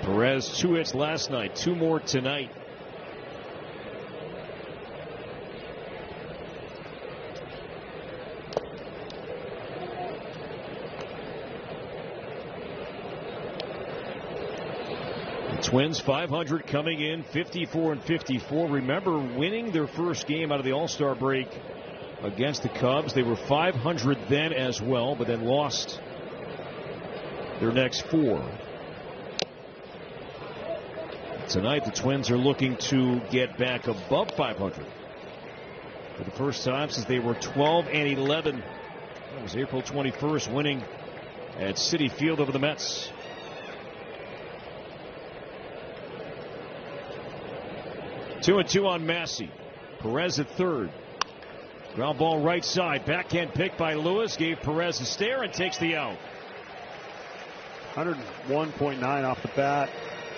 Perez 2 hits last night, 2 more tonight. The Twins 500 coming in, 54-54. Remember winning their first game out of the All-Star break against the Cubs. They were 500 then as well, but then lost their next 4. Tonight, the Twins are looking to get back above 500 for the first time since they were 12-11. That was April 21st, winning at Citi Field over the Mets. Two and two on Massey. Perez at third. Ground ball right side. Backhand pick by Lewis. Gave Perez a stare and takes the out. 101.9 off the bat.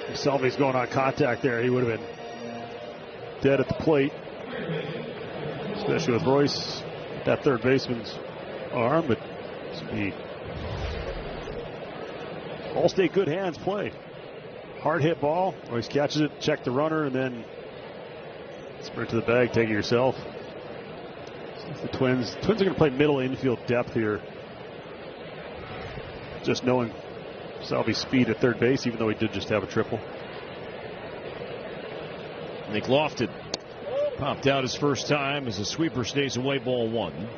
If Salvi's going on contact there, he would have been dead at the plate. Especially with Royce, that third baseman's arm, but speed. All-State good hands play. Hard hit ball. Royce catches it, check the runner, and then sprint to the bag, take it yourself. The Twins are going to play middle infield depth here. Just knowing Salvi's speed at third base, even though he did just have a triple. Nick Lofton popped out his first time as a sweeper stays away, ball 1.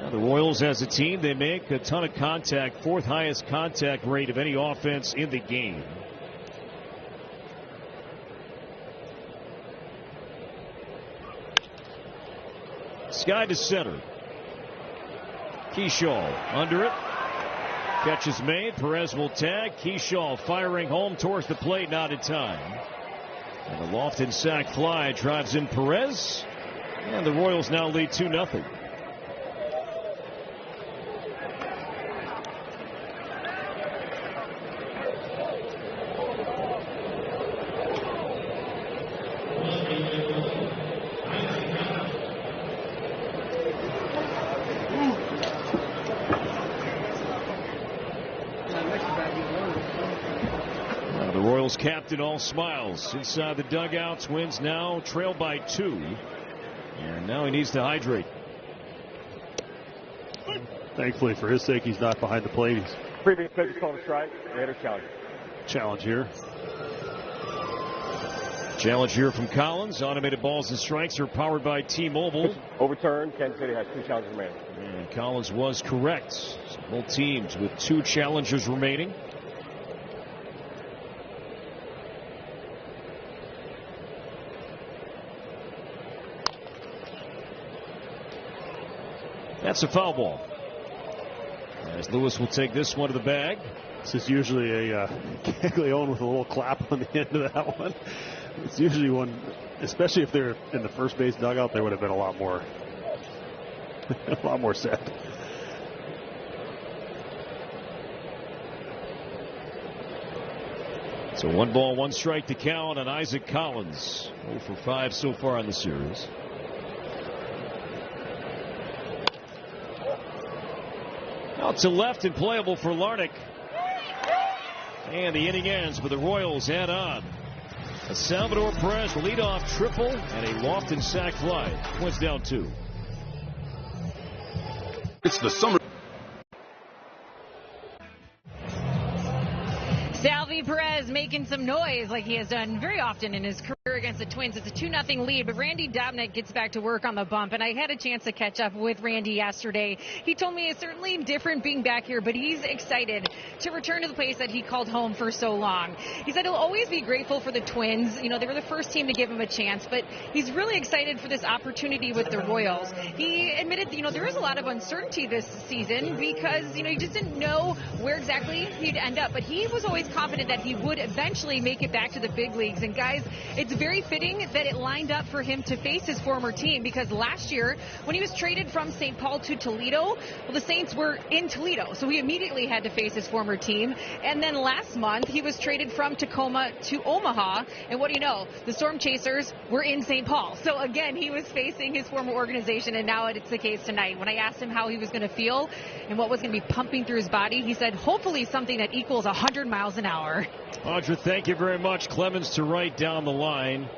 Now the Royals as a team, they make a ton of contact, 4th highest contact rate of any offense in the game. Sky to center. Keyshaw under it. Catch is made. Perez will tag. Keyshaw firing home towards the plate, not in time. And the Lofton sac fly drives in Perez. And the Royals now lead 2-0. Royals captain all smiles inside the dugout. Twins now trail by 2. And now he needs to hydrate. Thankfully for his sake, he's not behind the plate. He's previous pitch is called a strike. Later challenge here. Challenge here from Collins. Automated balls and strikes are powered by T-Mobile. Overturned. Kansas City has 2 challenges remaining. And Collins was correct. So both teams with 2 challenges remaining. That's a foul ball. As Lewis will take this one to the bag. This is usually a Caglione with a little clap on the end of that one. It's usually one, especially if they're in the first base dugout, there would have been a lot more set. So 1 ball, 1 strike to count on Isaac Collins. 0 for 5 so far in the series. Out to left and playable for Larnach. And the inning ends with the Royals add on a Salvador Perez leadoff triple and a Lofton sac fly. Twins down 2. It's the summer. Salvi Perez making some noise like he has done very often in his career against the Twins. It's a 2-0 lead, but Randy Dobnak gets back to work on the bump, and I had a chance to catch up with Randy yesterday. He told me it's certainly different being back here, but he's excited to return to the place that he called home for so long. He said he'll always be grateful for the Twins. You know, they were the first team to give him a chance, but he's really excited for this opportunity with the Royals. He admitted, you know, there is a lot of uncertainty this season because, you know, he just didn't know where exactly he'd end up, but he was always confident that he would eventually make it back to the big leagues. And guys, it's very fitting that it lined up for him to face his former team, because last year when he was traded from St. Paul to Toledo, well, the Saints were in Toledo, so he immediately had to face his former team. And then last month he was traded from Tacoma to Omaha, and what do you know, the Storm Chasers were in St. Paul. So again, he was facing his former organization, and now it's the case tonight. When I asked him how he was going to feel and what was going to be pumping through his body, he said hopefully something that equals 100 miles an hour. Audra, thank you very much. Clemens to right down the line.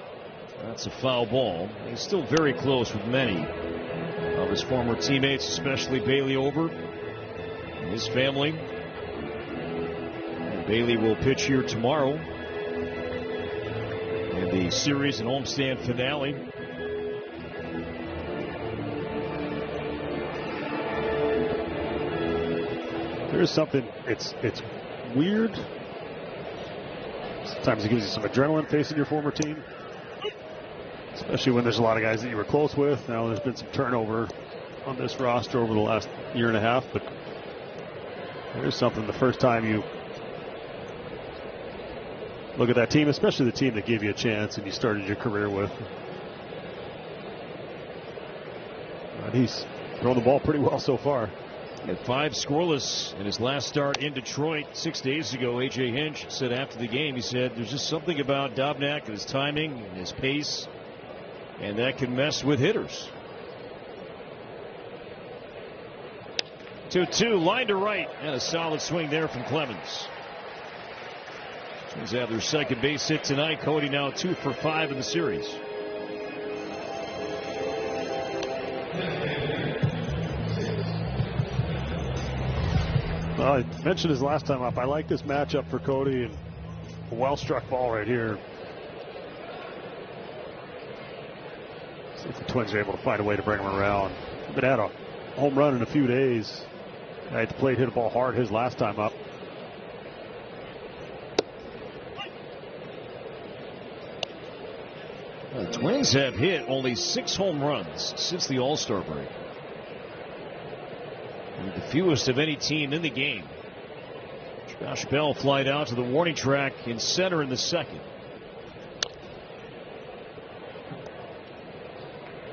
That's a foul ball. He's still very close with many of his former teammates, especially Bailey Over and his family. And Bailey will pitch here tomorrow in the series and homestand finale. There's something, it's weird. Sometimes it gives you some adrenaline facing your former team, especially when there's a lot of guys that you were close with. Now there's been some turnover on this roster over the last year and a half, but there's something the first time you look at that team, especially the team that gave you a chance and you started your career with. And he's thrown the ball pretty well so far. At 5 scoreless in his last start in Detroit 6 days ago. A.J. Hinch said after the game, he said there's just something about Dobnak and his timing and his pace, and that can mess with hitters. 2-2, line to right, and a solid swing there from Clemens. Twins have their second base hit tonight. Cody now 2 for 5 in the series. Well, I mentioned his last time up. I like this matchup for Cody, and a well-struck ball right here. See if the Twins are able to find a way to bring him around. But had a home run in a few days. At the plate, hit a ball hard his last time up. The Twins have hit only 6 home runs since the All-Star break. The fewest of any team in the game. Josh Bell flied out to the warning track in center in the second.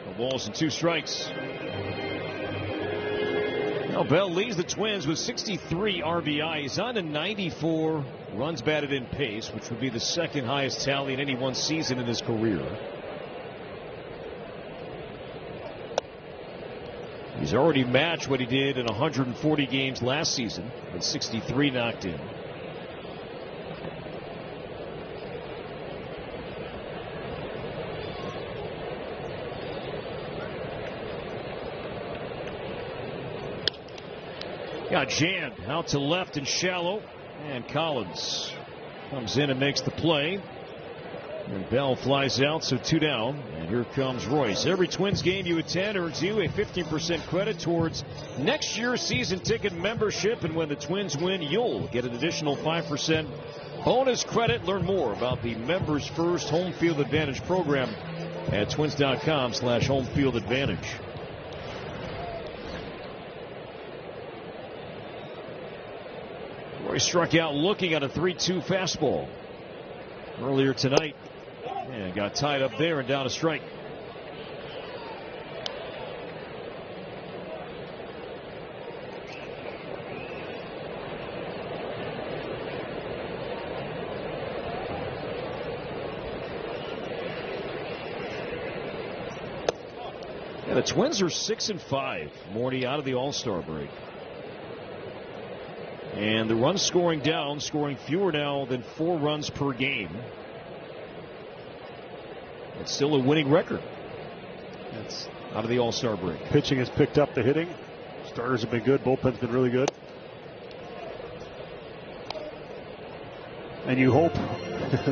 No balls and 2 strikes. Now Bell leads the Twins with 63 RBI. He's on to 94 runs batted in pace, which would be the second highest tally in any one season in his career. He's already matched what he did in 140 games last season with 63 knocked in. Got Jan out to left and shallow. And Collins comes in and makes the play. And Bell flies out, so 2 down. And here comes Royce. Every Twins game you attend earns you a 15% credit towards next year's season ticket membership. And when the Twins win, you'll get an additional 5% bonus credit. Learn more about the Members First Home Field Advantage program at twins.com/homefieldadvantage. Royce struck out looking at a 3-2 fastball earlier tonight. And got tied up there and down a strike. Yeah, the Twins are 6-5, Morty, out of the All-Star break. And the run scoring down, scoring fewer now than 4 runs per game. It's still a winning record. That's out of the All-Star break. Pitching has picked up the hitting. Starters have been good. Bullpen's been really good. And you hope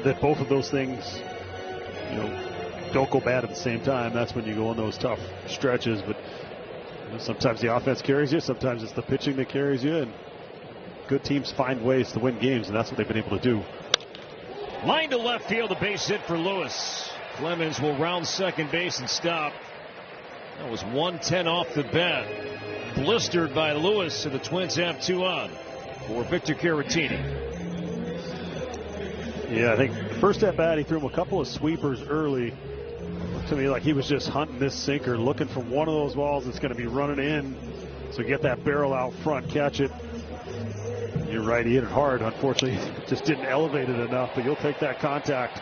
that both of those things, don't go bad at the same time. That's when you go on those tough stretches. But sometimes the offense carries you. Sometimes it's the pitching that carries you. And good teams find ways to win games, and that's what they've been able to do. Line to left field, a base hit for Lewis. Clemens will round second base and stop. That was 110 off the bat. Blistered by Lewis, and the Twins have 2 on for Victor Caratini. Yeah, I think first at bat, he threw him a couple of sweepers early. Looked to me like he was just hunting this sinker, looking for one of those balls that's going to be running in. So get that barrel out front, catch it. You're right, he hit it hard. Unfortunately, just didn't elevate it enough, but you'll take that contact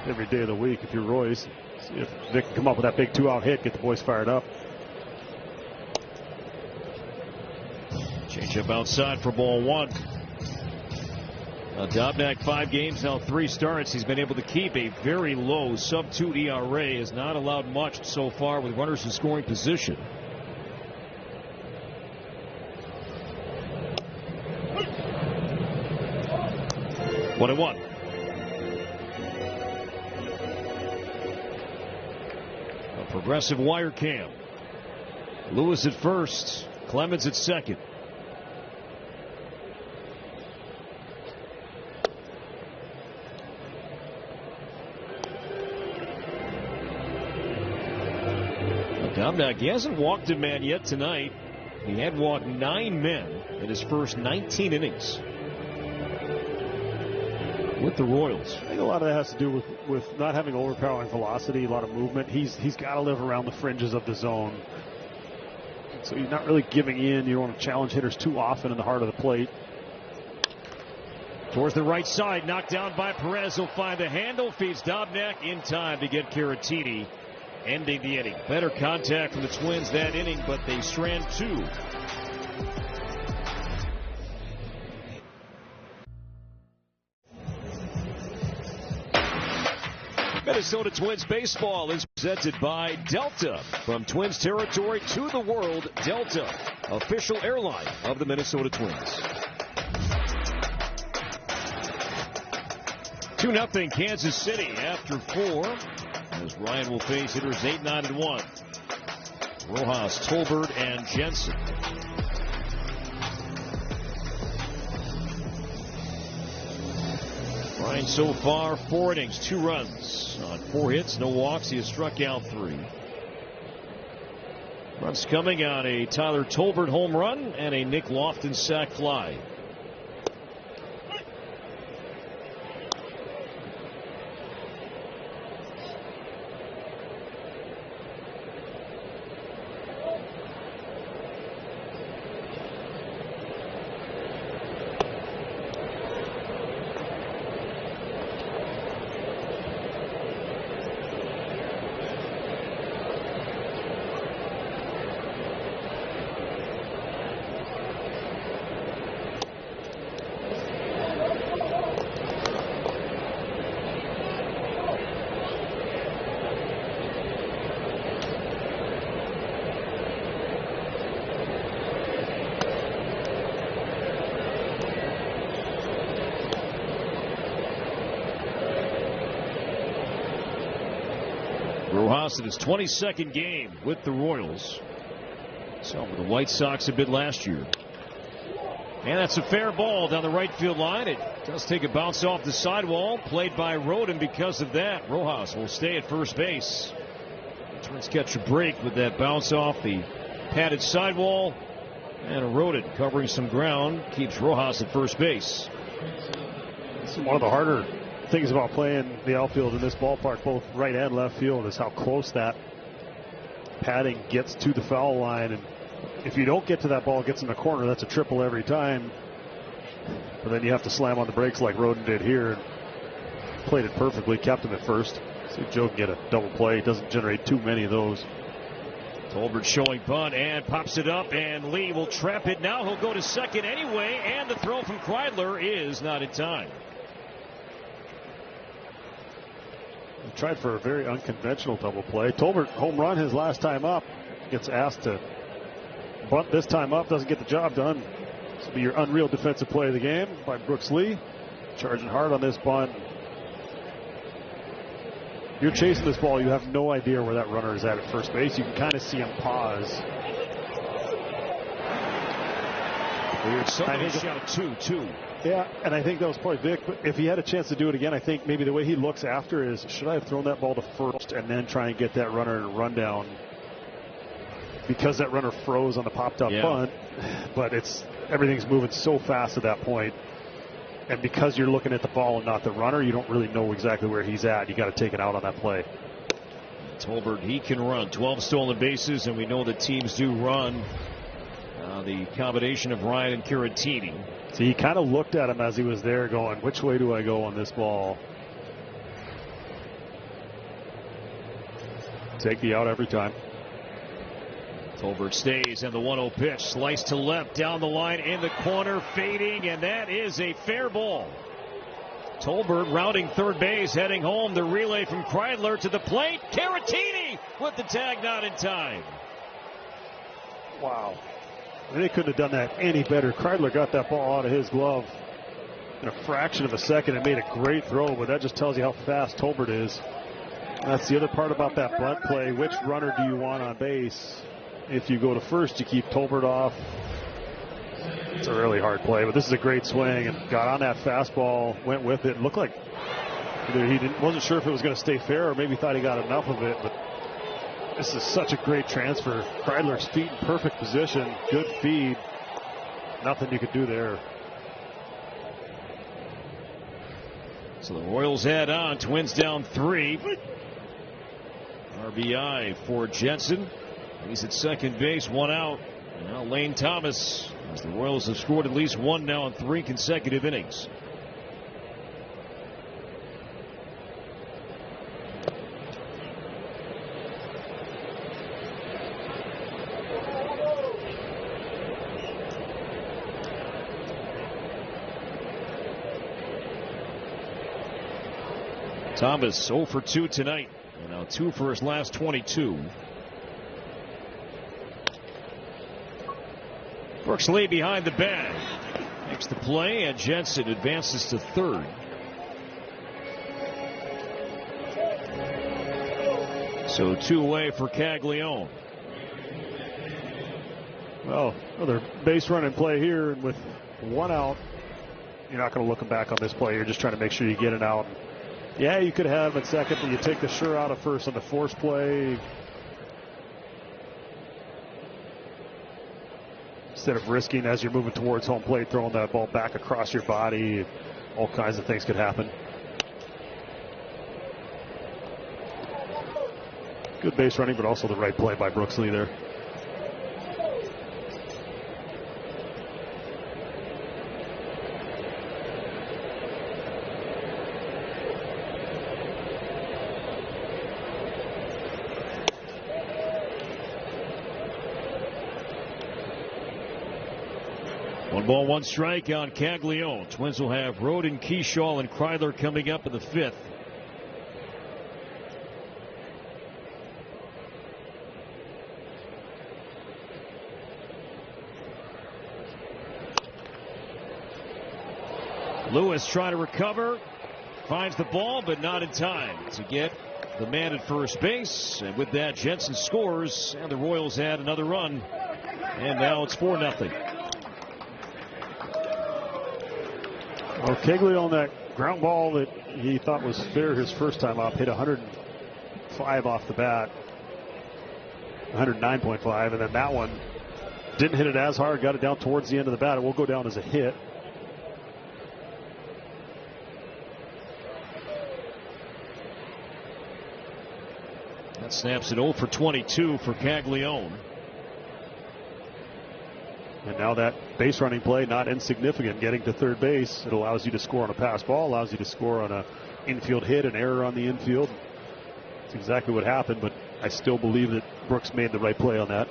every day of the week if you're Royce. See if Vic can come up with that big 2-out hit, get the boys fired up. Change up outside for ball 1. Dobnak 5 games now, 3 starts. He's been able to keep a very low sub-2 ERA. Has not allowed much so far with runners in scoring position. One and 1. A progressive wire cam. Lewis at first, Clemens at second. Dobnak, he hasn't walked a man yet tonight. He had walked 9 men in his first 19 innings with the Royals. I think a lot of that has to do with not having overpowering velocity, a lot of movement. He's got to live around the fringes of the zone. So he's not really giving in. You don't want to challenge hitters too often in the heart of the plate. Towards the right side, knocked down by Perez. He'll find the handle, feeds Dobnak in time to get Caratini, ending the inning. Better contact from the Twins that inning, but they strand 2. Minnesota Twins baseball is presented by Delta. From Twins territory to the world, Delta, official airline of the Minnesota Twins. 2-0 Kansas City after 4. As Ryan will face hitters 8, 9, and 1. Rojas, Tolbert, and Jensen. Ryan so far 4 innings, 2 runs on 4 hits, no walks. He has struck out 3. Runs coming on a Tyler Tolbert home run and a Nick Lofton sac fly. Rojas in his 22nd game with the Royals. So with the White Sox a bit last year. And that's a fair ball down the right field line. It does take a bounce off the sidewall. Played by Roden because of that. Rojas will stay at first base. Twins catch a break with that bounce off the padded sidewall. And Roden covering some ground keeps Rojas at first base. This is one of the harder things about playing the outfield in this ballpark, both right and left field, is how close that padding gets to the foul line. And if you don't get to that ball, it gets in the corner, that's a triple every time. But then you have to slam on the brakes like Roden did here. And played it perfectly, kept him at first. See if Joe can get a double play. He doesn't generate too many of those. Tolbert showing bunt and pops it up, and Lee will trap it. Now he'll go to second anyway, and the throw from Kreidler is not in time. He tried for a very unconventional double play. Tolbert, home run his last time up, gets asked to bunt this time up, doesn't get the job done. This will be your unreal defensive play of the game by Brooks Lee. Charging hard on this bunt. You're chasing this ball, you have no idea where that runner is at first base. You can kind of see him pause. Somebody shot a 2-2. Yeah, and I think that was probably Vic, but if he had a chance to do it again, I think maybe the way he looks after is, should I have thrown that ball to first and then try and get that runner in a rundown? Because that runner froze on the popped up bunt, but everything's moving so fast at that point. And because you're looking at the ball and not the runner, you don't really know exactly where he's at. You got to take it out on that play. Tolbert, he can run 12 stolen bases, and we know that teams do run the combination of Ryan and Caratini. So he kind of looked at him as he was there going, which way do I go on this ball? Take the out every time. Tolbert stays, and the 1-0 pitch sliced to left down the line in the corner, fading, and that is a fair ball. Tolbert rounding third base, heading home. The relay from Kreidler to the plate. Caratini with the tag, not in time. Wow. They couldn't have done that any better. Kreidler got that ball out of his glove in a fraction of a second and made a great throw, but that just tells you how fast Tolbert is. That's the other part about that bunt play. Which runner do you want on base? If you go to first, you keep Tolbert off. It's a really hard play, but this is a great swing and got on that fastball, went with it. Looked like either he wasn't sure if it was going to stay fair or maybe thought he got enough of it, but this is such a great transfer. Kreidler's feet in perfect position, good feed. Nothing you could do there. So the Royals head on, Twins down 3. RBI for Jensen. He's at second base, 1 out. Now Lane Thomas, as the Royals have scored at least 1 now in 3 consecutive innings. Thomas 0 for 2 tonight, and now 2 for his last 22. Brooks Lee behind the bag. Makes the play, and Jensen advances to third. So 2 away for Caglione. Well, another base running play here, and with 1 out, you're not going to look back on this play. You're just trying to make sure you get it out. Yeah, you could have him at second, but you take the sure out of first on the force play. Instead of risking as you're moving towards home plate, throwing that ball back across your body, all kinds of things could happen. Good base running, but also the right play by Brooks Lee there. One ball, 1 strike on Caglione. Twins will have Roden, Keyshaw, and Kreidler coming up in the 5th. Lewis trying to recover. Finds the ball, but not in time to get the man at first base. And with that, Jensen scores, and the Royals add another run. And now it's 4-0. Well, Kegley on that ground ball that he thought was fair his first time up, hit 105 off the bat, 109.5, and then that one didn't hit it as hard, got it down towards the end of the bat. It will go down as a hit. That snaps it 0 for 22 for Caglione. And now that base running play, not insignificant, getting to third base. It allows you to score on a pass ball, allows you to score on an infield hit, an error on the infield. That's exactly what happened, but I still believe that Brooks made the right play on that.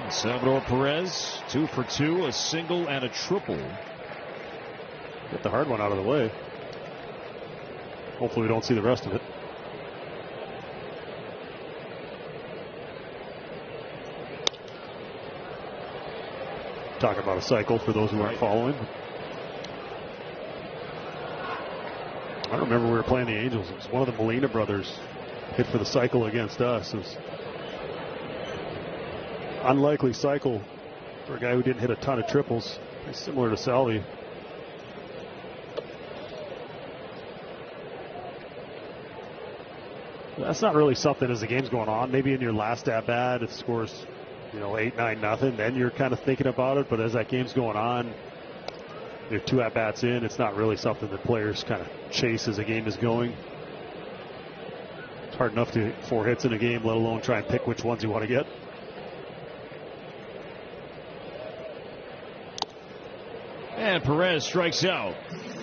And Salvador Perez, 2 for 2, a single and a triple. Get the hard one out of the way. Hopefully we don't see the rest of it. Talk about a cycle for those who aren't following. I don't remember we were playing the Angels. It was one of the Molina brothers hit for the cycle against us. It was an unlikely cycle for a guy who didn't hit a ton of triples. It's similar to Salvi. That's not really something as the game's going on. Maybe in your last at bat, if it scores, 8-9-0, then you're kind of thinking about it. But as that game's going on, you're 2 at bats in. It's not really something that players kind of chase as the game is going. It's hard enough to hit 4 hits in a game, let alone try and pick which ones you want to get. And Perez strikes out.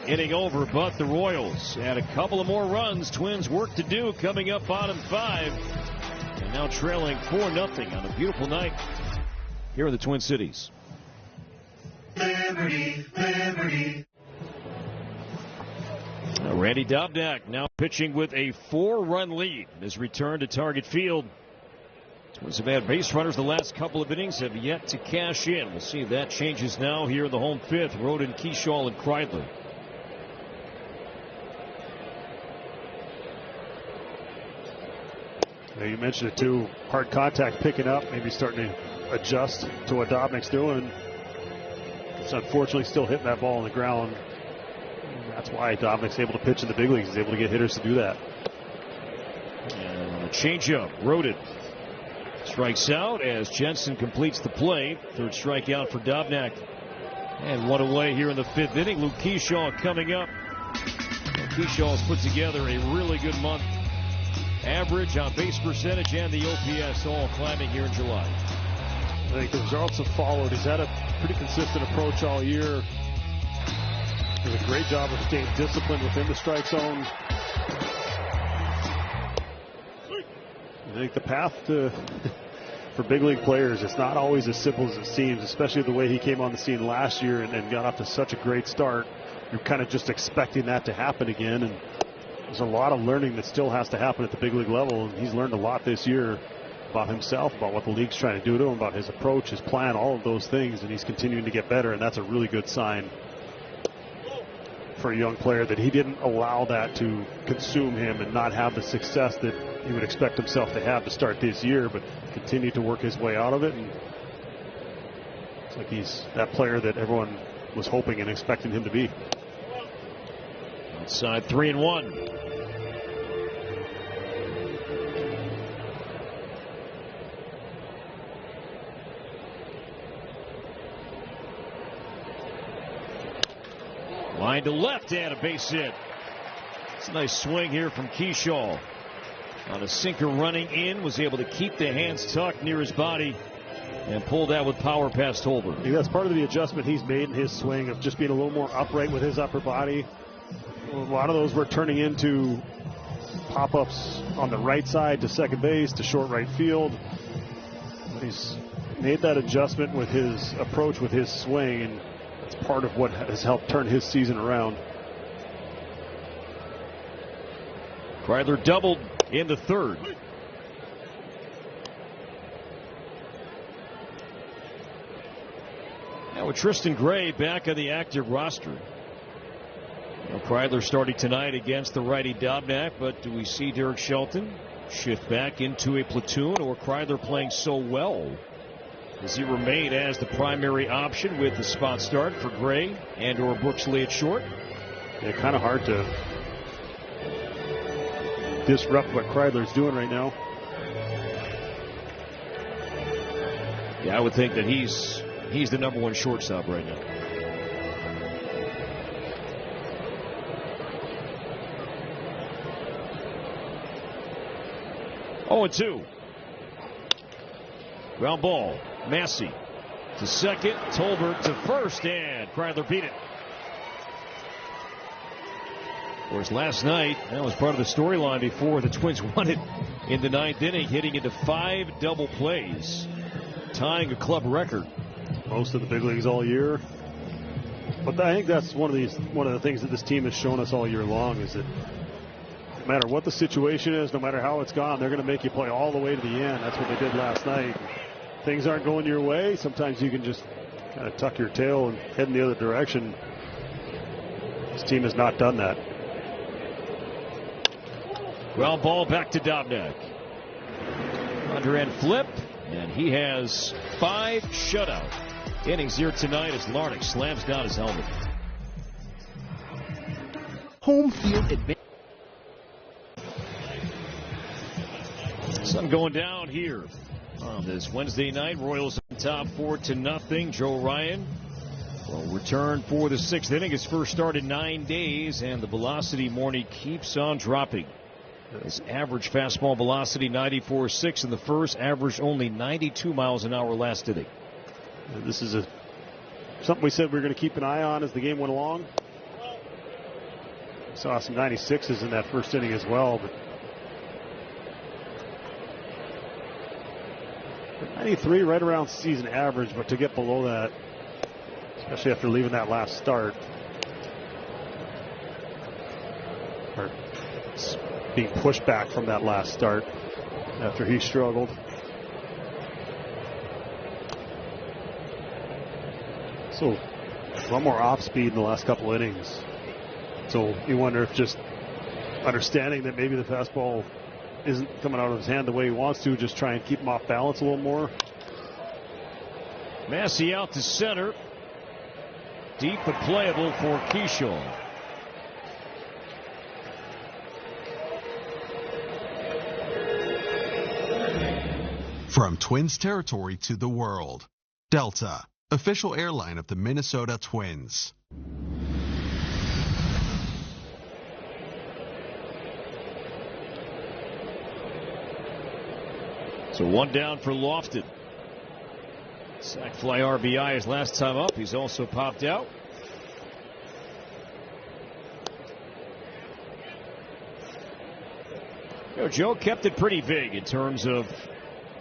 Inning over, but the Royals add a couple of more runs. Twins work to do coming up bottom 5. And now trailing 4-0 on a beautiful night here in the Twin Cities. Liberty, Liberty. Randy Dobnak now pitching with a 4-run lead. His return to Target Field. Twins have had base runners the last couple of innings, have yet to cash in. We'll see if that changes now here in the home 5th. Roden, Keyshaw, and Kreidler. Yeah, you mentioned it too. Hard contact picking up, maybe starting to adjust to what Dobnik's doing. It's unfortunately still hitting that ball on the ground. And that's why Dobnik's able to pitch in the big leagues. He's able to get hitters to do that. And a changeup. Roden strikes out as Jensen completes the play. 3rd strikeout for Dobnak. And 1 away here in the 5th inning. Luke Keyshaw coming up. Keyshaw has put together a really good month. Average on base percentage and the OPS all climbing here in July. I think the results have followed. He's had a pretty consistent approach all year. Does a great job of staying disciplined within the strike zone. I think the path for big league players, it's not always as simple as it seems, especially the way he came on the scene last year and got off to such a great start. You're kind of just expecting that to happen again, and there's a lot of learning that still has to happen at the big league level, and he's learned a lot this year about himself, about what the league's trying to do to him, about his approach, his plan, all of those things, and he's continuing to get better, and that's a really good sign for a young player that he didn't allow that to consume him and not have the success that he would expect himself to have to start this year, but continue to work his way out of it. And it's like he's that player that everyone was hoping and expecting him to be. Outside 3-1. Line to left and a base hit. It's a nice swing here from Keyshaw. On a sinker running in, was able to keep the hands tucked near his body and pull that with power past Tolbert. I think that's part of the adjustment he's made in his swing of just being a little more upright with his upper body. A lot of those were turning into pop-ups on the right side to second base, to short right field. But he's made that adjustment with his approach, with his swing, and it's part of what has helped turn his season around. Kreidler doubled in the 3rd. Now with Tristan Gray back on the active roster. Kreidler starting tonight against the righty Dobnak, but do we see Derek Shelton shift back into a platoon, or Kreidler playing so well? Does he remain as the primary option with the spot start for Gray and or Brooksley at short? Yeah, kind of hard to disrupt what Kreidler's doing right now. Yeah, I would think that he's the number one shortstop right now. Oh, 2. Ground ball. Massey to second. Tolbert to first, and Kreidler beat it. Of course, last night, that was part of the storyline before the Twins won it in the 9th inning, hitting into 5 double plays, tying a club record. Most of the big leagues all year. But I think that's one of the things that this team has shown us all year long is that no matter what the situation is, no matter how it's gone, they're going to make you play all the way to the end. That's what they did last night. Things aren't going your way. Sometimes you can just kind of tuck your tail and head in the other direction. This team has not done that. Ground ball back to Dobnak. Underhand flip, and he has 5 shutout innings here tonight as Larnach slams down his helmet. Home field advantage. Sun going down here on this Wednesday night. Royals on top 4-0. Joe Ryan will return for the 6th inning. His first start in 9 days, and the velocity Morny keeps on dropping. His average fastball velocity 94.6 in the first, averaged only 92 miles an hour last inning. This is something we said we were going to keep an eye on as the game went along. We saw some 96s in that first inning as well, but 93 right around season average, but to get below that, especially after leaving that last start, or being pushed back from that last start after he struggled. So a lot more off speed in the last couple innings. So you wonder if just understanding that maybe the fastball isn't coming out of his hand the way he wants to, just try and keep him off balance a little more. Massey out to center. Deep but playable for Keyshaw. From Twins territory to the world, Delta, official airline of the Minnesota Twins. So 1 down for Lofton. Sac fly RBI his last time up. He's also popped out. Joe kept it pretty vague in terms of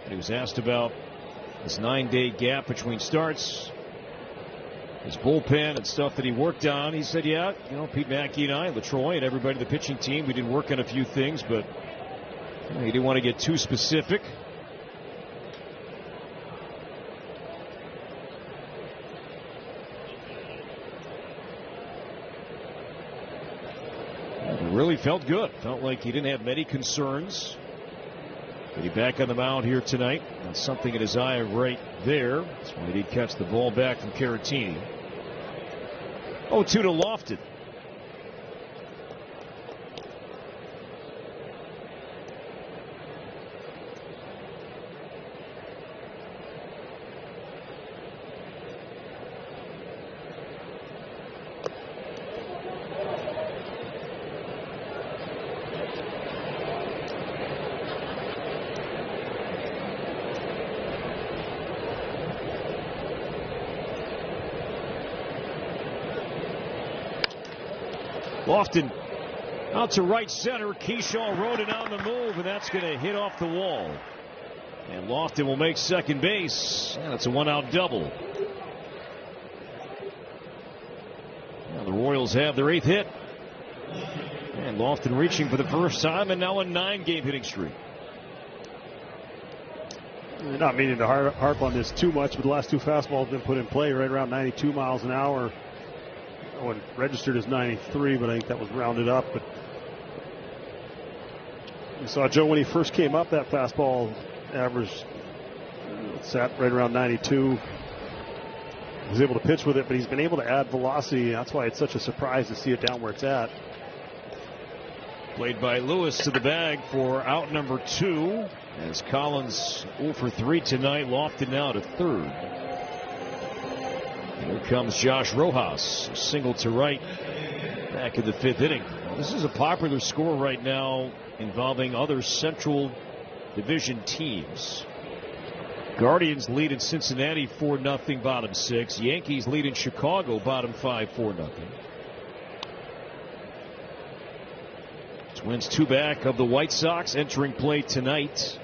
when he was asked about this 9-day gap between starts, his bullpen and stuff that he worked on. He said, yeah, Pete Mackey and I, LaTroy and everybody, the pitching team, we did work on a few things, but he didn't want to get too specific. Really felt good. Felt like he didn't have many concerns. But he back on the mound here tonight. And something in his eye right there. That's why he did catch the ball back from Caratini. 0-2 to Lofton. Lofton out to right center. Keyshaw rode it on the move, and that's going to hit off the wall. And Lofton will make second base. And it's a 1-out double. Now the Royals have their 8th hit. And Lofton reaching for the first time, and now a 9-game hitting streak. Not meaning to harp on this too much, but the last two fastballs have been put in play right around 92 miles an hour. When registered as 93, but I think that was rounded up. But you saw Joe when he first came up, that fastball average sat right around 92. He was able to pitch with it, but he's been able to add velocity. That's why it's such a surprise to see it down where it's at. Played by Lewis to the bag for out number 2. As Collins 0 for 3 tonight, lofted now to third. Here comes Josh Rojas, single to right, back in the 5th inning. This is a popular score right now involving other Central Division teams. Guardians lead in Cincinnati 4-0, bottom 6. Yankees lead in Chicago, bottom 5, 4-0. Twins 2 back of the White Sox entering play tonight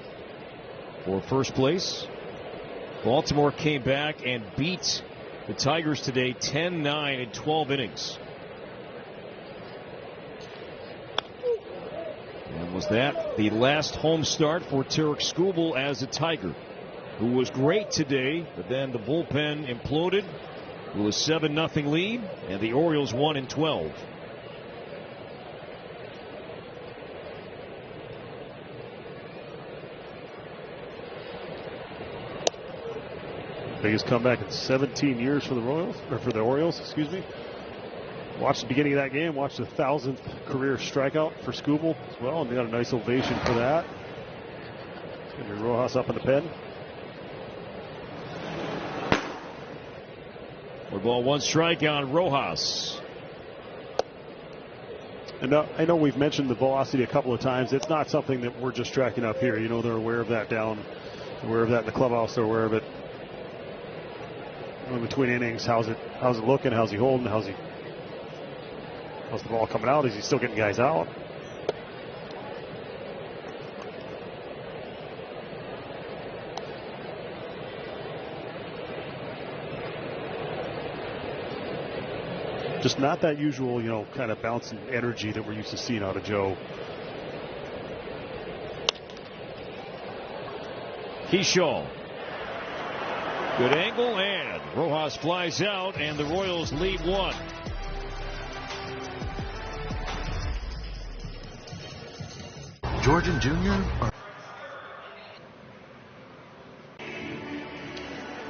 for first place. Baltimore came back and beat the Tigers today 10-9 in 12 innings. And was that the last home start for Tarek Skubal as a Tiger, who was great today, but then the bullpen imploded with a 7-0 lead, and the Orioles won in 12. Biggest comeback in 17 years for the Orioles, excuse me. Watched the beginning of that game, watched the 1,000th career strikeout for Skubal as well, and they got a nice ovation for that. It's going to be Rojas up in the pen. 1 strike on Rojas. And I know we've mentioned the velocity a couple of times. It's not something that we're just tracking up here. You know, they're aware of that aware of that in the clubhouse. They're aware of it in between innings. How's it looking? How's he holding? How's the ball coming out? Is he still getting guys out? Just not that usual, kind of bouncing energy that we're used to seeing out of Joe. Keyshaw. Good angle, and Rojas flies out, and the Royals lead 1. Georgian Jr.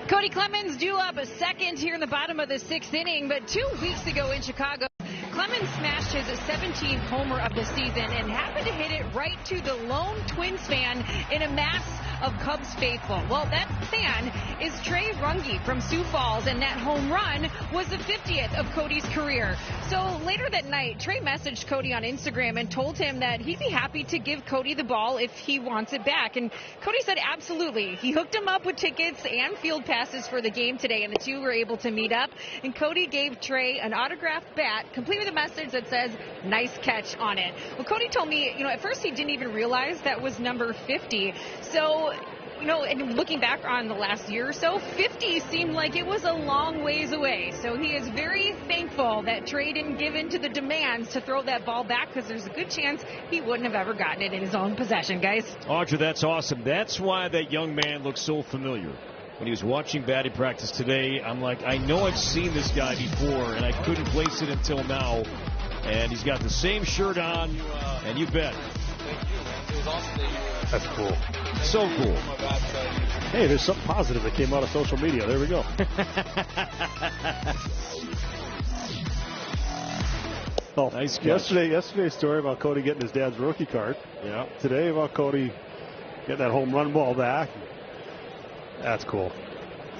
Cody Clemens due up a second here in the bottom of the 6th inning, but 2 weeks ago in Chicago, Clemens smashed his 17th homer of the season and happened to hit it right to the lone Twins fan in a mass of Cubs faithful. Well, that fan is Trey Runge from Sioux Falls, and that home run was the 50th of Cody's career. So later that night, Trey messaged Cody on Instagram and told him that he'd be happy to give Cody the ball if he wants it back. And Cody said absolutely. He hooked him up with tickets and field passes for the game today, and the two were able to meet up. And Cody gave Trey an autographed bat, complete with a message that says, "Nice catch" on it. Well, Cody told me, at first he didn't even realize that was number 50. So, and looking back on the last year or so, 50 seemed like it was a long ways away. So he is very thankful that Trey didn't give in to the demands to throw that ball back, because there's a good chance he wouldn't have ever gotten it in his own possession, guys. Audra, that's awesome. That's why that young man looks so familiar. When he was watching batting practice today, I'm like, I know I've seen this guy before, and I couldn't place it until now. And he's got the same shirt on, and you bet. That's cool. So cool. Hey, there's something positive that came out of social media. There we go. Nice catch. Yesterday's story about Cody getting his dad's rookie card. Yeah. Today about Cody getting that home run ball back. That's cool.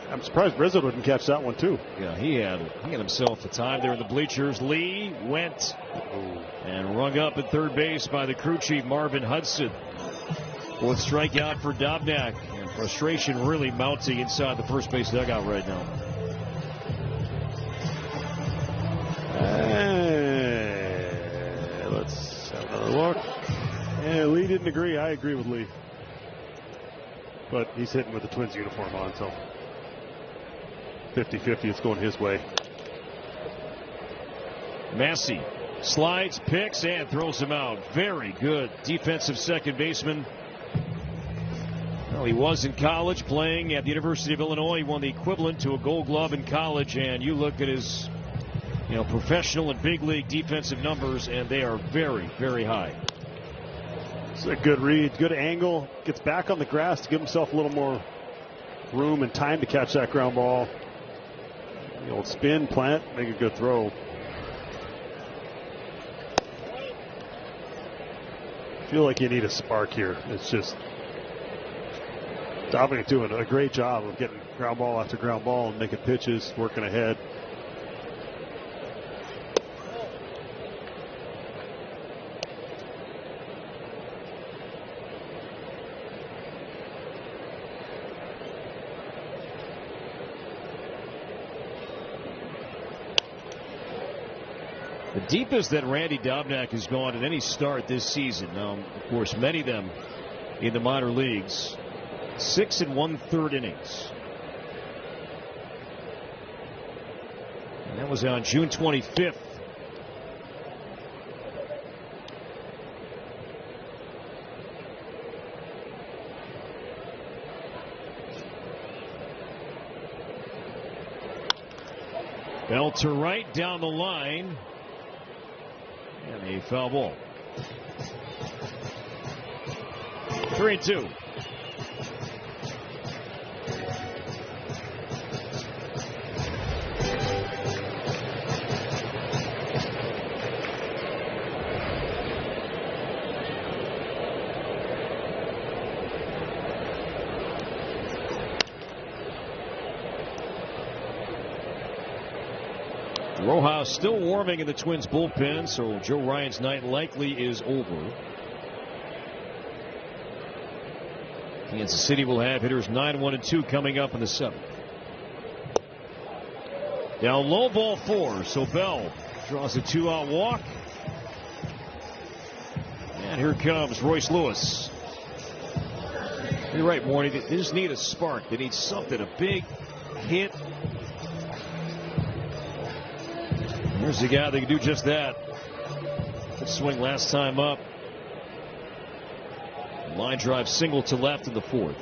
I'm surprised Rizzo didn't catch that one too. Yeah, he had himself a time there in the bleachers. Lee went and rung up at third base by the crew chief, Marvin Hudson. 4th strikeout for Dobnak. And frustration really mounting inside the first base dugout right now. Let's have another look. And Lee didn't agree. I agree with Lee. But he's hitting with the Twins uniform on, so 50-50, it's going his way. Massey slides, picks, and throws him out. Very good defensive second baseman. Well, he was in college playing at the University of Illinois. He won the equivalent to a Gold Glove in college, and you look at his professional and big league defensive numbers, and they are very, very high. It's a good read, good angle. Gets back on the grass to give himself a little more room and time to catch that ground ball. The old spin, plant, make a good throw. I feel like you need a spark here. It's just Dominic doing a great job of getting ground ball after ground ball and making pitches, working ahead. The deepest that Randy Dobnak has gone at any start this season. Now, of course, many of them in the minor leagues. 6 1/3 innings. And that was on June 25th. Bell to right down the line. And a foul ball. 3-2. Rojas still warming in the Twins bullpen, so Joe Ryan's night likely is over. Kansas City will have hitters 9, 1, and 2 coming up in the 7th. Down low, ball 4, so Bell draws a 2-out walk. And here comes Royce Lewis. You're right, Morty. They just need a spark. They need something, a big hit. Here's the guy that can do just that. Good swing last time up. Line drive single to left in the 4th.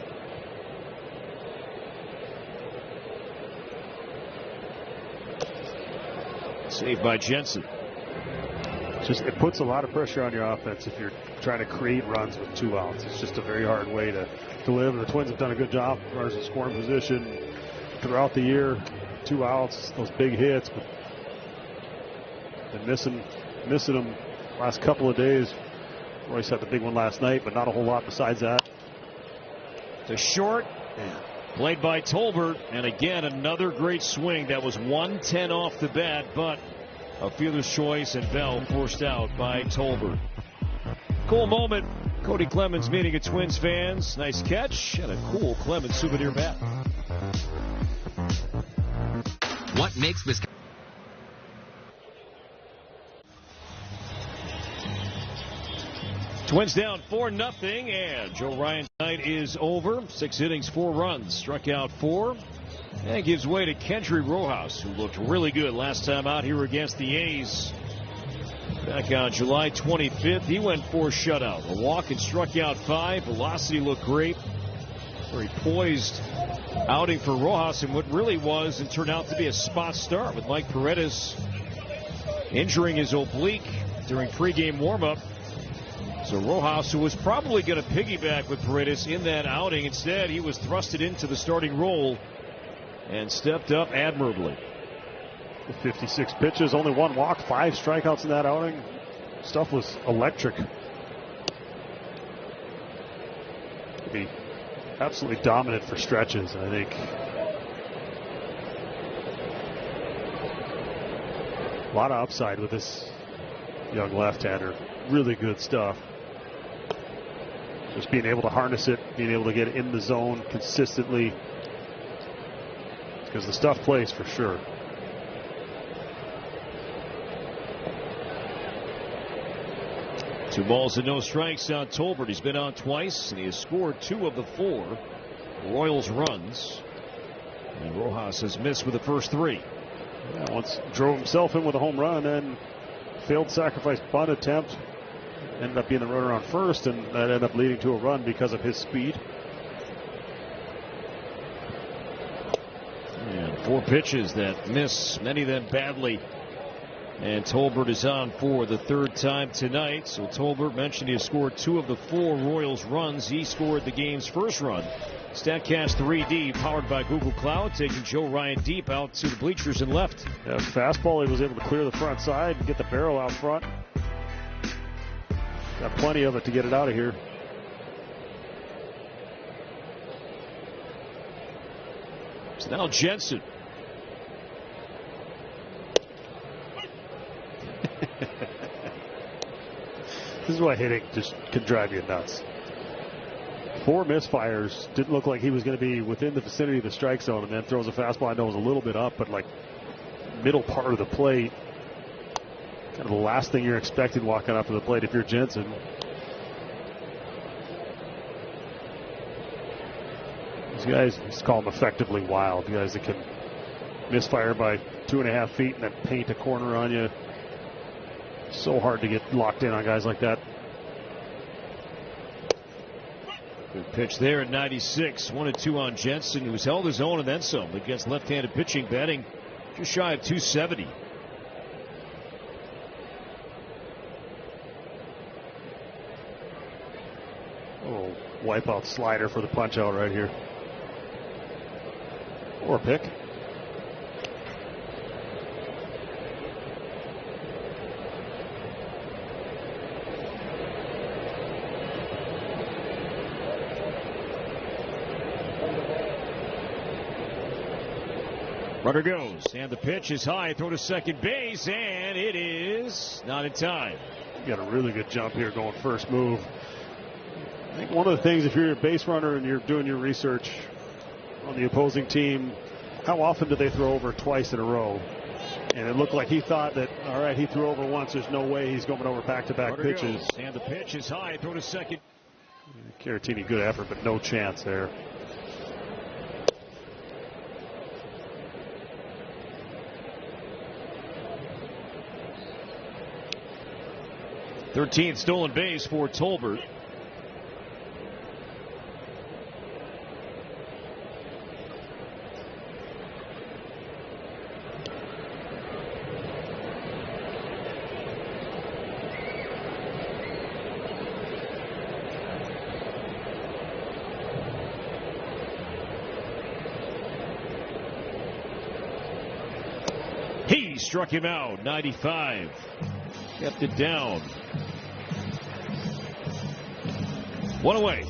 Saved by Jensen. It puts a lot of pressure on your offense if you're trying to create runs with 2 outs. It's just a very hard way to live. The Twins have done a good job as far as the scoring position throughout the year. 2 outs, those big hits, but been missing them last couple of days. Royce had the big one last night, but not a whole lot besides that. To short, played by Tolbert, and again another great swing. That was 110 off the bat, but a fielder's choice, and Bell forced out by Tolbert. Cool moment. Cody Clemens meeting at Twins fans. Nice catch and a cool Clemens souvenir bat. What makes Wisconsin? Twins down 4-0, and Joe Ryan's night is over. 6 innings, 4 runs, struck out 4, and gives way to Kendry Rojas, who looked really good last time out here against the A's. Back on July 25th, he went for a shutout, a walk and struck out 5. Velocity looked great. Very poised outing for Rojas, and what really was and turned out to be a spot start with Mike Paredes injuring his oblique during pregame warmup. So Rojas, who was probably going to piggyback with Paredes in that outing, instead he was thrusted into the starting role and stepped up admirably. 56 pitches, only 1 walk, 5 strikeouts in that outing. Stuff was electric. Could be absolutely dominant for stretches, I think. A lot of upside with this young left-hander. Really good stuff. Just being able to harness it, being able to get in the zone consistently. Because the stuff plays for sure. Two balls and no strikes on Tolbert. He's been on twice, and he has scored 2 of the 4 Royals runs. And Rojas has missed with the first 3. Yeah, once drove himself in with a home run, and failed sacrifice bunt attempt. Ended up being the runner on first, and that ended up leading to a run because of his speed. 4 pitches that miss, many of them badly. And Tolbert is on for the 3rd time tonight. So Tolbert mentioned he has scored 2 of the 4 Royals runs. He scored the game's first run. StatCast 3D, powered by Google Cloud, taking Joe Ryan deep out to the bleachers and left. Yeah, fastball, he was able to clear the front side and get the barrel out front. Got plenty of it to get it out of here. So now Jensen. This is why hitting just can drive you nuts. 4 misfires. Didn't look like he was going to be within the vicinity of the strike zone, and then throws a fastball. I know it was a little bit up, but like middle part of the plate. Kind of the last thing you're expecting walking up to the plate if you're Jensen. These guys, just call them effectively wild. The guys that can misfire by 2.5 feet and then paint a corner on you. So hard to get locked in on guys like that. Good pitch there at 96. 1-2 on Jensen, who's held his own and then some against left-handed pitching, batting just shy of 270. Oh, wipeout slider for the punch out right here. Or a pick. Runner goes, and the pitch is high. Throw to second base, and it is not in time. You got a really good jump here going first move. I think one of the things, if you're a base runner and you're doing your research on the opposing team, how often do they throw over twice in a row? And it looked like he thought that, all right, he threw over once. There's no way he's going over back-to-back pitches. Goes, and the pitch is high. Throw to second. Caratini, good effort, but no chance there. 13th stolen base for Tolbert. He struck him out. 95. Kept it down. 1 away.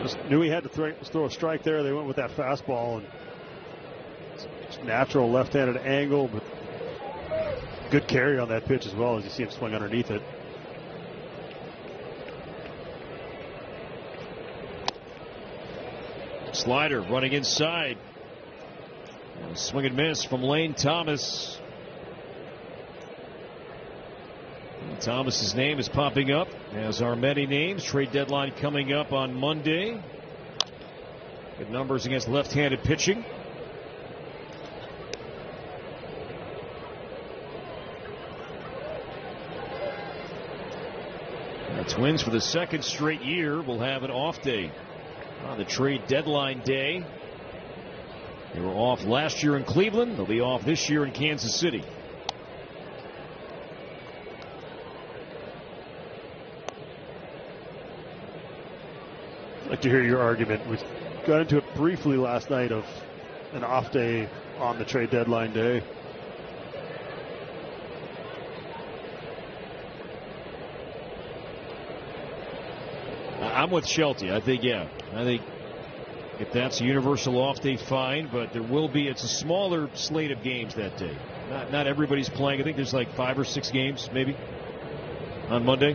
Just knew he had to throw a strike there. They went with that fastball, and it's natural left-handed angle, but good carry on that pitch as well, as you see him swing underneath it. Slider running inside. Swing and miss from Lane Thomas. Thomas's name is popping up, as are many names. Trade deadline coming up on Monday. Good numbers against left-handed pitching. The Twins, for the 2nd straight year, will have an off day on the trade deadline day. They were off last year in Cleveland. They'll be off this year in Kansas City. I'd like to hear your argument. We got into it briefly last night of an off day on the trade deadline day. I'm with Shelty. I think, yeah. I think if that's a universal off day, fine, but there will be, it's a smaller slate of games that day. Not everybody's playing. I think there's like 5 or 6 games, maybe, on Monday.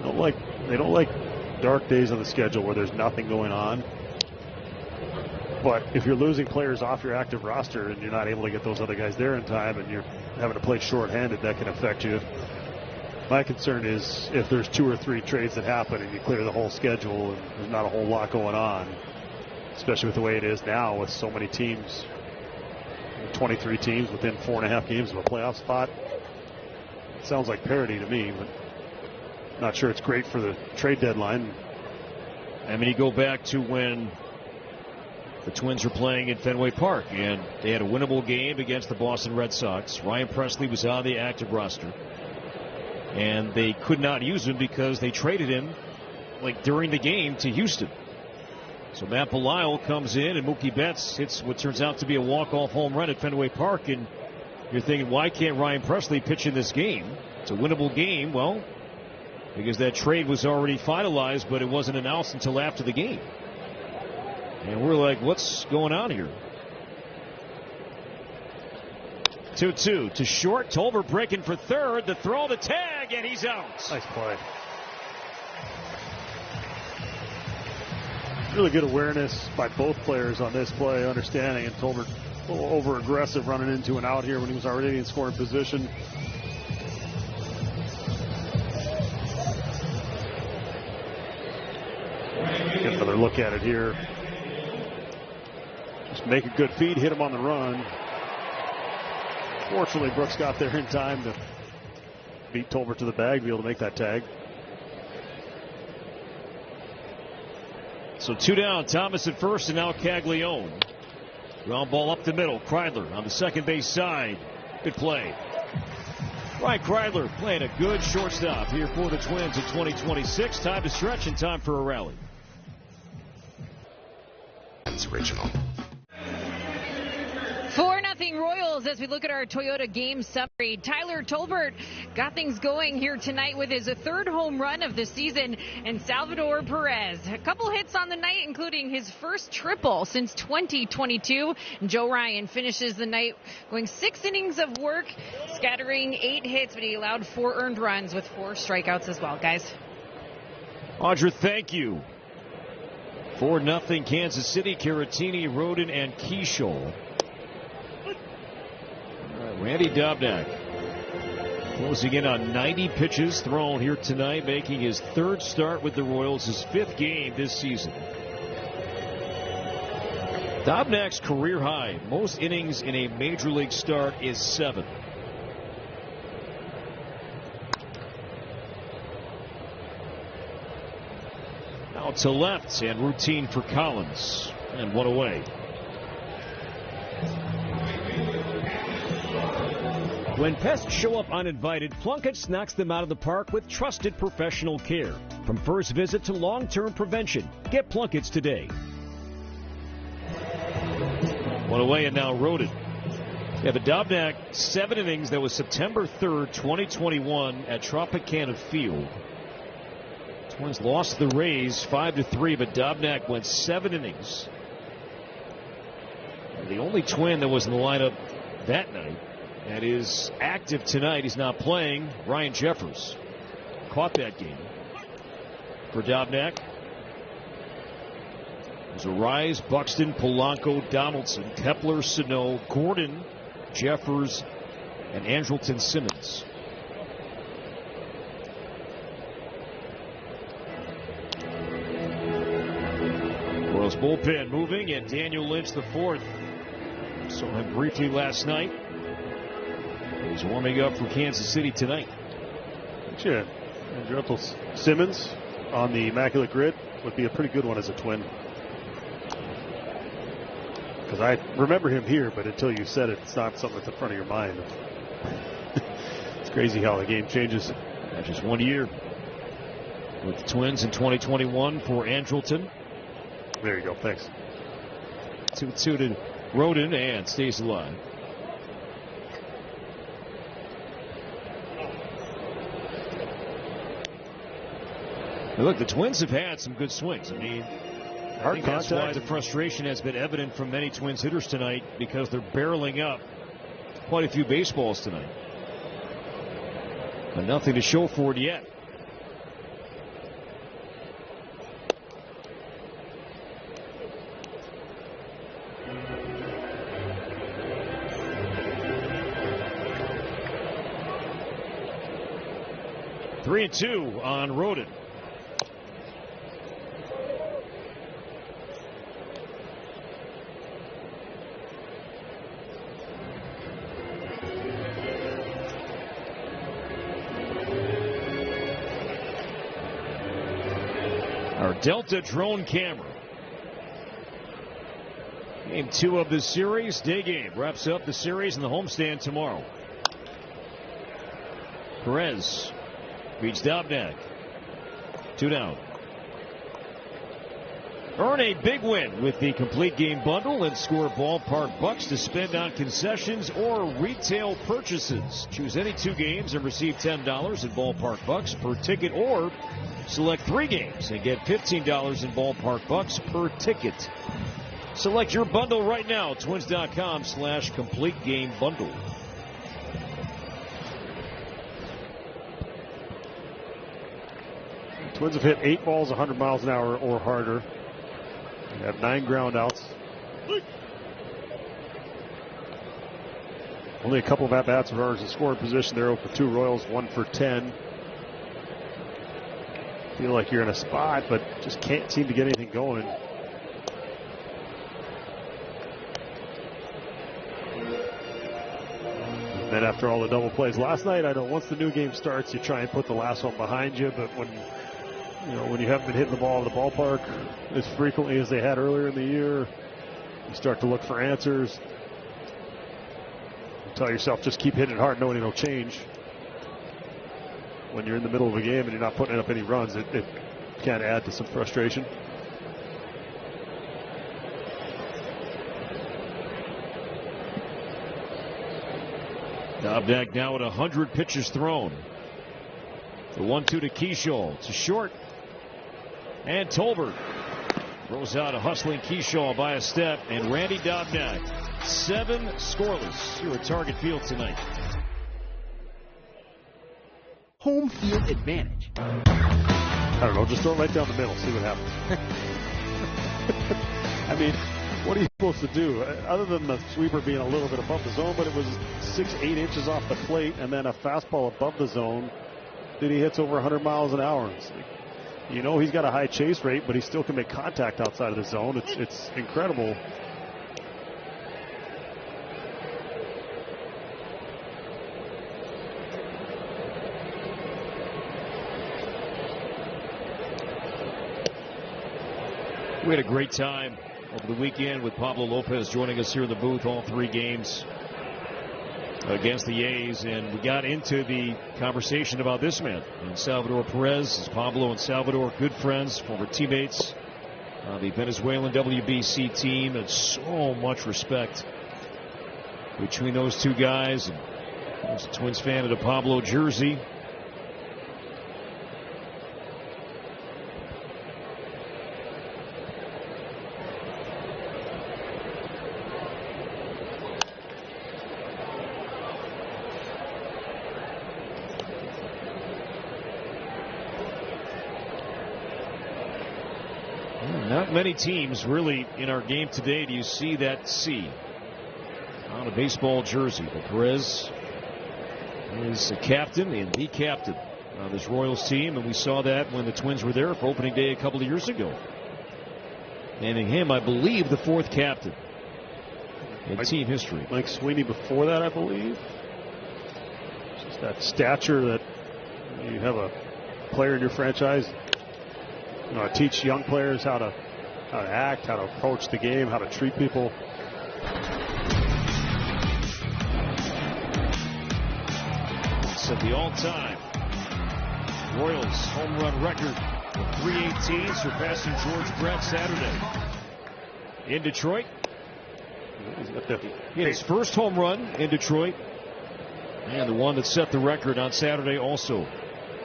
They don't like dark days on the schedule where there's nothing going on. But if you're losing players off your active roster and you're not able to get those other guys there in time and you're having to play shorthanded, that can affect you. My concern is if there's 2 or 3 trades that happen and you clear the whole schedule and there's not a whole lot going on, especially with the way it is now with so many teams, 23 teams within 4.5 games of a playoff spot. It sounds like parity to me, but not sure it's great for the trade deadline. I mean, you go back to when the Twins were playing at Fenway Park, and they had a winnable game against the Boston Red Sox. Ryan Pressly was on the active roster, and they could not use him because they traded him like during the game to Houston. So Matt Belisle comes in, and Mookie Betts hits what turns out to be a walk-off home run at Fenway Park, and you're thinking, why can't Ryan Pressly pitch in this game? It's a winnable game. Well, because that trade was already finalized, but it wasn't announced until after the game. And we're like, what's going on here? 2-2 to short. Tolbert breaking for third. The throw, the tag, and he's out. Nice play. Really good awareness by both players on this play, understanding, and Tolbert a little over-aggressive running into an out here when he was already in scoring position. Get another look at it here. Just make a good feed, hit him on the run. Fortunately, Brooks got there in time to beat Tolbert to the bag, be able to make that tag. So 2 down, Thomas at first, and now Caglione. Ground ball up the middle. Kreidler on the second base side. Good play. Ryan Kreidler playing a good shortstop here for the Twins in 2026. Time to stretch and time for a rally. That's original. 4-0 Royals as we look at our Toyota game summary. Tyler Tolbert got things going here tonight with his third home run of the season, and Salvador Perez. A couple hits on the night, including his first triple since 2022. Joe Ryan finishes the night going 6 innings of work, scattering 8 hits, but he allowed 4 earned runs with 4 strikeouts as well, guys. Audra, thank you. 4-0 Kansas City. Caratini, Rodin, and Keishol. Randy Dobnak closing in on 90 pitches thrown here tonight, making his 3rd start with the Royals, his 5th game this season. Dobnak's career high, most innings in a major league start, is 7. Out to left, and routine for Collins, and 1 away. When pests show up uninvited, Plunkett's knocks them out of the park with trusted professional care. From first visit to long-term prevention, get Plunkett's today. 1 away, and now Rodin. Yeah, but Dobnak, 7 innings. That was September 3rd, 2021 at Tropicana Field. Twins lost the Rays 5-3, but Dobnak went 7 innings. And the only Twin that was in the lineup that night that is active tonight, he's not playing, Ryan Jeffers. Caught that game for Dobnak. There's Arise, Buxton, Polanco, Donaldson, Kepler, Sano, Gordon, Jeffers, and Andrelton Simmons. Royals bullpen moving, and Daniel Lynch the 4th. Saw him briefly last night. He's warming up for Kansas City tonight. Yeah, Andrelton Simmons on the Immaculate Grid would be a pretty good one as a Twin. Because I remember him here, but until you said it, it's not something that's in front of your mind. It's crazy how the game changes. Just 1 year with the Twins in 2021 for Andrelton. There you go. Thanks. 2-2 to Rodin, and stays alive. Look, the Twins have had some good swings. I mean, I think that's why the frustration has been evident from many Twins hitters tonight, because they're barreling up quite a few baseballs tonight. But nothing to show for it yet. Three and 2 on Rodin. Our Delta drone camera. Game 2 of the series. Day game wraps up the series in the homestand tomorrow. Perez beats Dobnak. 2 down. Earn a big win with the complete game bundle and score ballpark bucks to spend on concessions or retail purchases. Choose any 2 games and receive $10 in ballpark bucks per ticket, or select 3 games and get $15 in ballpark bucks per ticket. Select your bundle right now at twins.com/complete game bundle. Twins have hit 8 balls 100 miles an hour or harder. They have 9 ground outs. Only a couple of at-bats of runners in scoring position. They're 0 for 2. Royals 1 for 10. Feel like you're in a spot, but just can't seem to get anything going. And then after all the double plays last night, I know once the new game starts, you try and put the last one behind you, but when you haven't been hitting the ball in the ballpark as frequently as they had earlier in the year, you start to look for answers. You tell yourself, just keep hitting it hard, knowing it'll change. When you're in the middle of a game and you're not putting up any runs, it can add to some frustration. Dobnak now at 100 pitches thrown. The 1-2 to Keyshaw. It's a short. And Tolbert throws out a hustling Keyshaw by a step. And Randy Dobnak, 7 scoreless here at Target Field tonight. Home field advantage. I don't know, just throw it right down the middle, see what happens. I mean, what are you supposed to do? Other than the sweeper being a little bit above the zone, but it was 6-8 inches off the plate, and then a fastball above the zone that he hits over 100 miles an hour. You know he's got a high chase rate, but he still can make contact outside of the zone. It's incredible. We had a great time over the weekend with Pablo Lopez joining us here in the booth, all 3 games against the A's, and we got into the conversation about this man, and Salvador Perez. Pablo and Salvador, good friends, former teammates, the Venezuelan WBC team, and so much respect between those 2 guys. And there's a Twins fan in a Pablo jersey. Not many teams really in our game today do you see that C on a baseball jersey. But Perez is a captain and the captain of this Royals team, and we saw that when the Twins were there for opening day a couple of years ago. Naming him, I believe, the 4th captain in team history. Mike Sweeney before that, I believe. Just that stature that you have a player in your franchise. Teach young players how to act, how to approach the game, how to treat people. Set the all-time Royals home run record with 318, surpassing George Brett Saturday in Detroit. He had his first home run in Detroit, and the one that set the record on Saturday also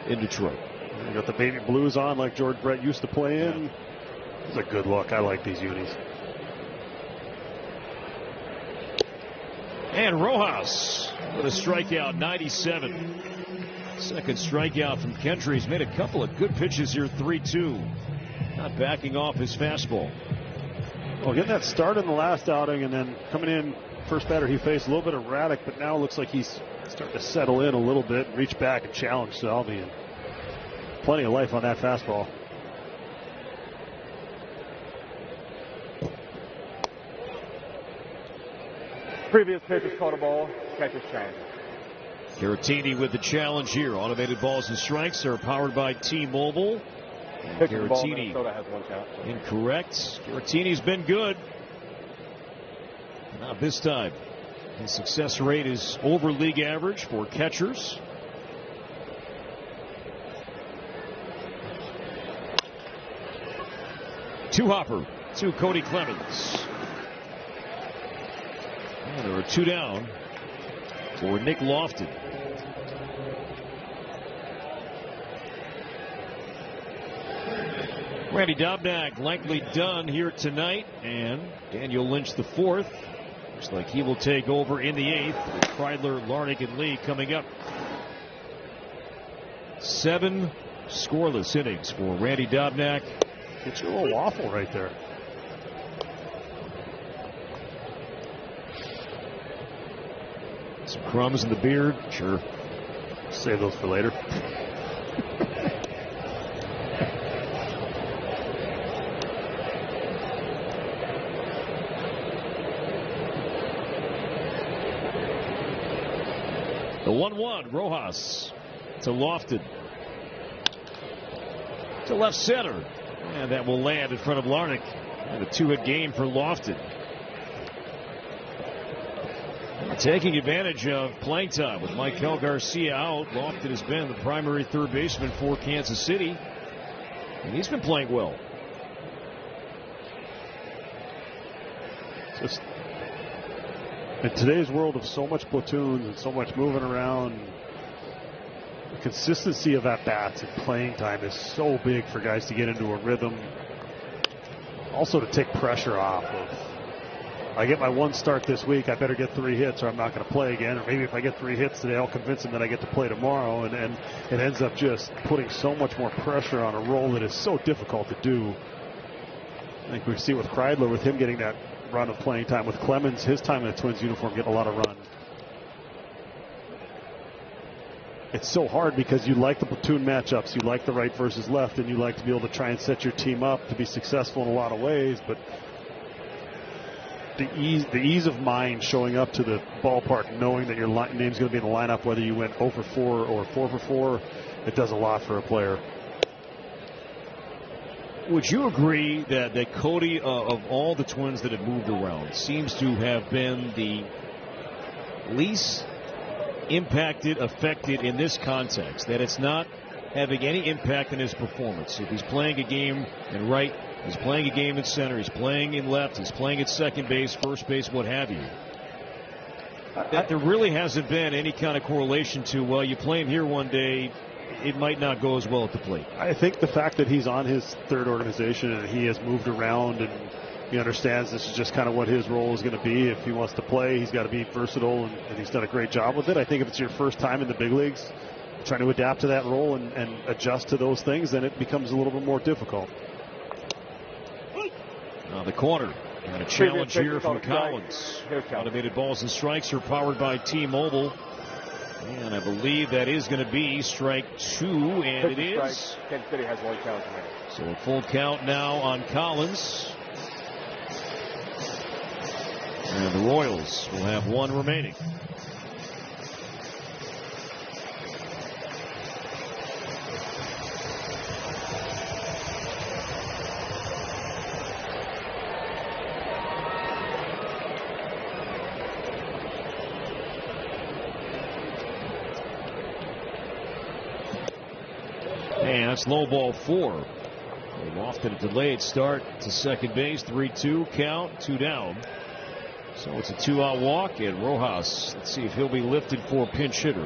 in Detroit. You got the baby blues on like George Brett used to play in. It's a good look. I like these unis. And Rojas with a strikeout, 97. Second strikeout from Kendry. He's made a couple of good pitches here, 3-2. Not backing off his fastball. Well, getting that start in the last outing and then coming in, first batter he faced a little bit erratic, but now it looks like he's starting to settle in a little bit and reach back and challenge Salvi. And plenty of life on that fastball. Previous pitch is called a ball. Catcher's challenge. Caratini with the challenge here. Automated balls and strikes are powered by T-Mobile. Caratini, Minnesota has one count. incorrect. Caratini's been good. Not this time. His success rate is over league average for catchers. Two-hopper to Cody Clemens. And there are 2 down for Nick Lofton. Randy Dobnak likely done here tonight, and Daniel Lynch the 4th. Looks like he will take over in the 8th with Kreidler, Larnach, and Lee coming up. 7 scoreless innings for Randy Dobnak. It's a little awful right there. Some crumbs in the beard. Sure. Save those for later. The 1-1, Rojas to Lofton. To left center. And that will land in front of Larnach. And a 2-hit game for Lofton. Taking advantage of playing time with Michael Garcia out. Lofton has been the primary third baseman for Kansas City. And he's been playing well. Just in today's world of so much platoons and so much moving around, the consistency of at-bats and playing time is so big for guys to get into a rhythm. Also to take pressure off of, I get my 1 start this week, I better get 3 hits or I'm not going to play again. Or maybe if I get 3 hits today, I'll convince him that I get to play tomorrow. And it ends up just putting so much more pressure on a role that is so difficult to do. I think we see with Kreidler, with him getting that run of playing time. With Clemens, his time in the Twins uniform, getting a lot of run. It's so hard because you like the platoon matchups, you like the right versus left, and you like to be able to try and set your team up to be successful in a lot of ways. But the ease of mind showing up to the ballpark, knowing that your name's going to be in the lineup, whether you went 0 for 4 or 4 for 4, it does a lot for a player. Would you agree that Cody, of all the Twins that have moved around, seems to have been the least impacted, affected in this context, that it's not having any impact on his performance? If he's playing a game in right, he's playing a game in center, he's playing in left, he's playing at second base, first base, what have you. That there really hasn't been any kind of correlation to, well, you play him here one day, it might not go as well at the plate. I think the fact that he's on his 3rd organization and he has moved around and he understands this is just kind of what his role is going to be. If he wants to play, he's got to be versatile, and he's done a great job with it. I think if it's your first time in the big leagues, trying to adapt to that role and adjust to those things, then it becomes a little bit more difficult. The corner. And a challenge here from Collins. Automated balls and strikes are powered by T-Mobile. And I believe that is going to be strike 2, and it is. Kansas City has 1 count remaining. So a full count now on Collins. And the Royals will have 1 remaining. And that's low ball 4. Often a delayed start to second base. 3-2 count, 2 down. So it's a 2-out walk, and Rojas, let's see if he'll be lifted for a pinch hitter.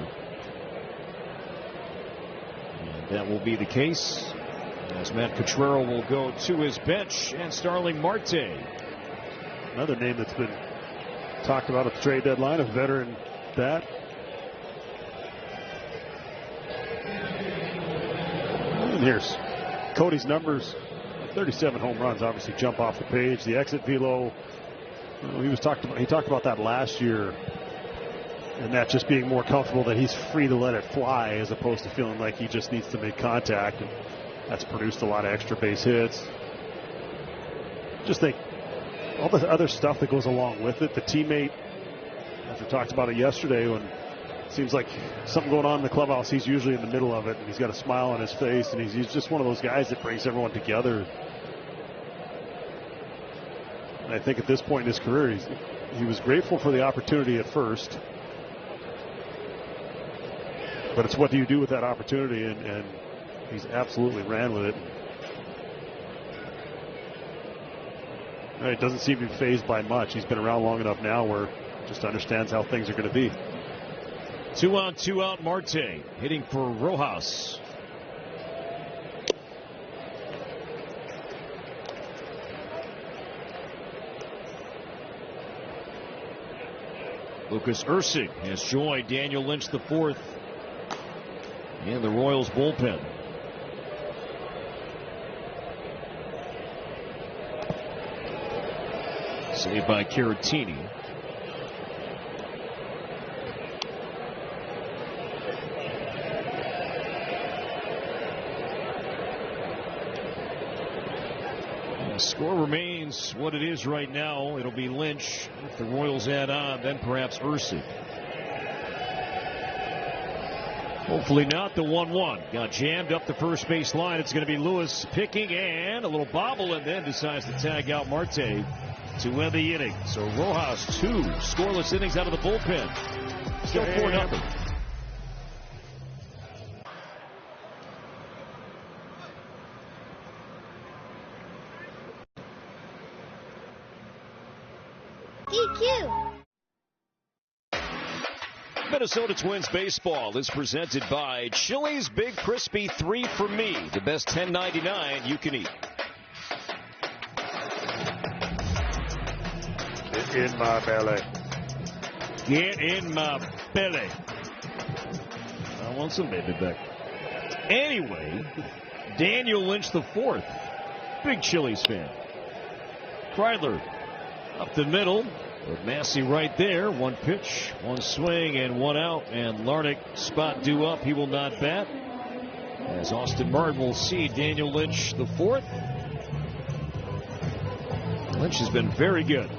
And that will be the case, as Matt Cotrero will go to his bench, and Starling Marte. Another name that's been talked about at the trade deadline, a veteran bat. And here's Cody's numbers. 37 home runs obviously jump off the page. The exit velo, he talked about that last year, and that just being more comfortable, that he's free to let it fly as opposed to feeling like he just needs to make contact, and that's produced a lot of extra base hits. Just think all the other stuff that goes along with it. The teammate, as we talked about it yesterday, when Seems like something going on in the clubhouse. He's usually in the middle of it, and he's got a smile on his face, and he's just one of those guys that brings everyone together. And I think at this point in his career, he was grateful for the opportunity at first. But it's what do you do with that opportunity, and he's absolutely ran with it. And it doesn't seem to be fazed by much. He's been around long enough now where he just understands how things are going to be. 2 out, 2 out. Marte hitting for Rojas. Lucas Ursig has joined Daniel Lynch the fourth in the Royals bullpen. Saved by Caratini. The score remains what it is right now. It'll be Lynch. If the Royals add on, then perhaps Ursig. Hopefully not. The 1-1 got jammed up the first base line. It's going to be Lewis picking and a little bobble, and then decides to tag out Marte to end the inning. So Rojas 2 scoreless innings out of the bullpen. Still 4-0. Minnesota Twins baseball is presented by Chili's Big Crispy 3 for Me, the best $10.99 you can eat. Get in my belly. Get in my belly. I want some baby back. Anyway, Daniel Lynch the fourth, big Chili's fan. Kreidler up the middle. With Massey right there. One pitch, one swing, and one out. And Larnach spot due up. He will not bat. As Austin Martin will see Daniel Lynch the fourth. Lynch has been very good.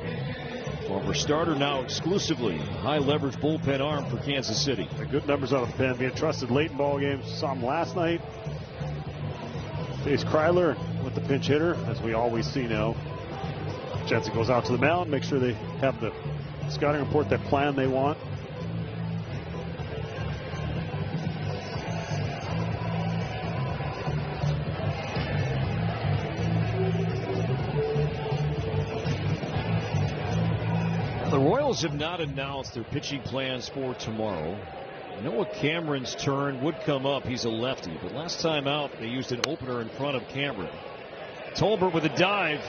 Former starter, now exclusively high leverage bullpen arm for Kansas City. The good numbers out of the pen. Being trusted late in ball games. Saw him last night. Faced Kreidler with the pinch hitter, as we always see now. Jensen goes out to the mound, make sure they have the scouting report, that plan they want. The Royals have not announced their pitching plans for tomorrow. Noah Cameron's turn would come up. He's a lefty, but last time out they used an opener in front of Cameron. Tolbert with a dive.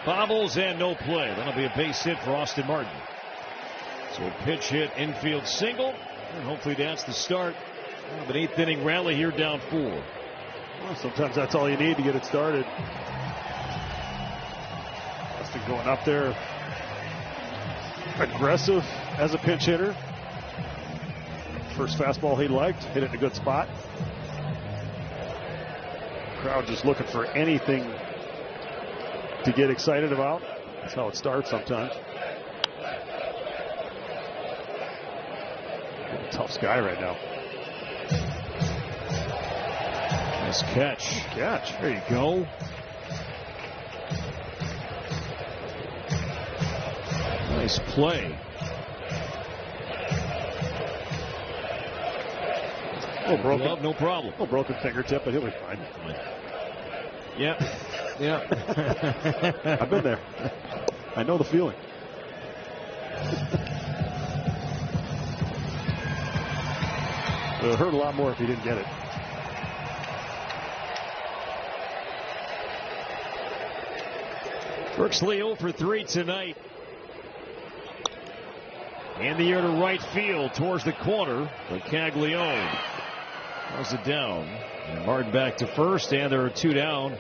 Bobbles and no play. That'll be a base hit for Austin Martin. So a pitch hit, infield single, and hopefully that's the start of an eighth inning rally here down 4. Well, sometimes that's all you need to get it started. Austin going up there, aggressive as a pinch hitter. First fastball he liked, hit it in a good spot. Crowd just looking for anything to get excited about. That's how it starts sometimes. Tough guy right now. Nice catch. There you go. Nice play. Oh, broken. Glove, no problem. Oh, broken fingertip, but he'll be fine. Yeah. I've been there. I know the feeling. It would hurt a lot more if he didn't get it. Brooks Lee 0 for 3 tonight. In the air to right field towards the corner, but Caglione throws it down. And Martin back to first, and there are 2 down.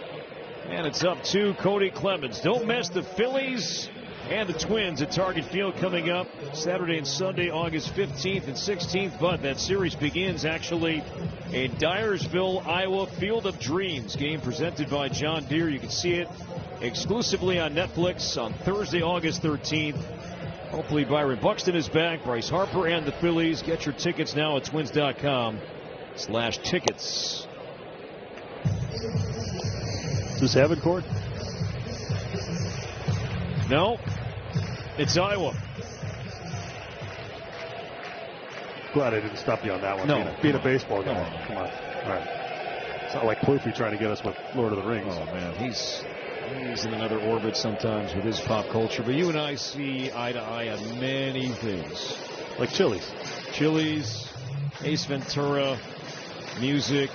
And it's up to Cody Clemens. Don't miss the Phillies and the Twins at Target Field coming up Saturday and Sunday, August 15th and 16th. But that series begins actually in Dyersville, Iowa. Field of Dreams game presented by John Deere. You can see it exclusively on Netflix on Thursday, August 13th. Hopefully Byron Buxton is back, Bryce Harper, and the Phillies. Get your tickets now at twins.com/tickets. Is this Heaven Court? No, it's Iowa. Glad I didn't stop you on that one. No. Being a baseball guy. Come on. All right. It's not like Kloofy trying to get us with Lord of the Rings. Oh, man. He's in another orbit sometimes with his pop culture. But you and I see eye to eye on many things. Like Chili's. Chili's, Ace Ventura, music.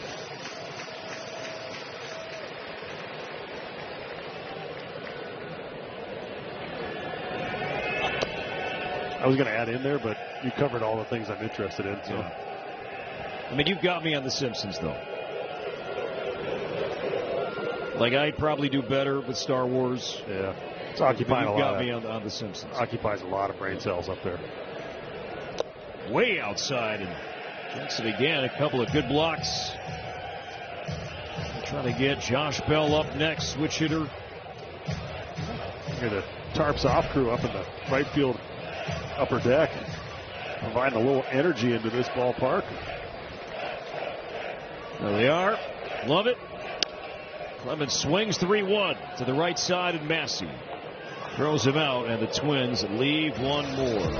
I was going to add in there, but you covered all the things I'm interested in. So. Yeah. I mean, you've got me on The Simpsons, though. Like, I'd probably do better with Star Wars. Yeah. It's occupying a lot. You've got me on The Simpsons. Occupies a lot of brain cells up there. Way outside, and Jensen again, a couple of good blocks. Trying to get Josh Bell up next, switch hitter. Hear the Tarps off crew up in the right field upper deck, providing a little energy into this ballpark. There they are. Love it. Clemens swings 3-1 to the right side, and Massey throws him out, and the Twins leave one more.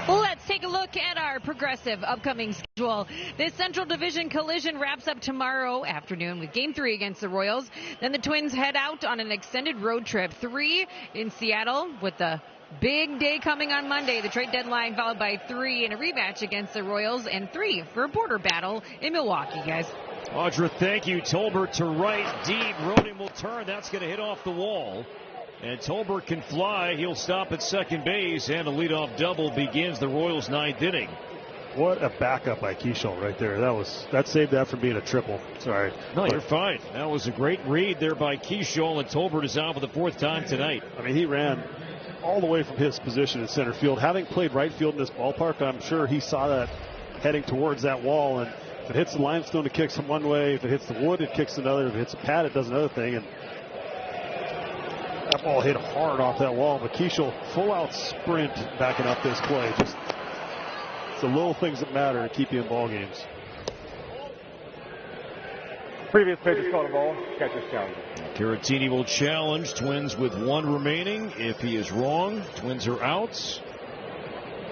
Let's take a look at our Progressive upcoming schedule. This Central Division collision wraps up tomorrow afternoon with Game 3 against the Royals. Then the Twins head out on an extended road trip. 3 in Seattle with the big day coming on Monday, the trade deadline, followed by 3 in a rematch against the Royals, and 3 for a border battle in Milwaukee, guys. Audra, thank you. Tolbert to right, deep. Rodin will turn. That's going to hit off the wall. And Tolbert can fly. He'll stop at second base, and a leadoff double begins the Royals' 9th inning. What a backup by Keishel right there. That saved that from being a triple. Sorry. No, you're fine. That was a great read there by Keishel, and Tolbert is out for the 4th time tonight. I mean, he ran all the way from his position in center field. Having played right field in this ballpark, I'm sure he saw that heading towards that wall. And if it hits the limestone, it kicks him one way. If it hits the wood, it kicks another. If it hits a pad, it does another thing. And that ball hit hard off that wall. But Keishel, full-out sprint backing up this play. Just it's the little things that matter to keep you in ball games. Previous pitch is called a ball. Catcher's challenge. Caratini will challenge. Twins with 1 remaining. If he is wrong, Twins are out.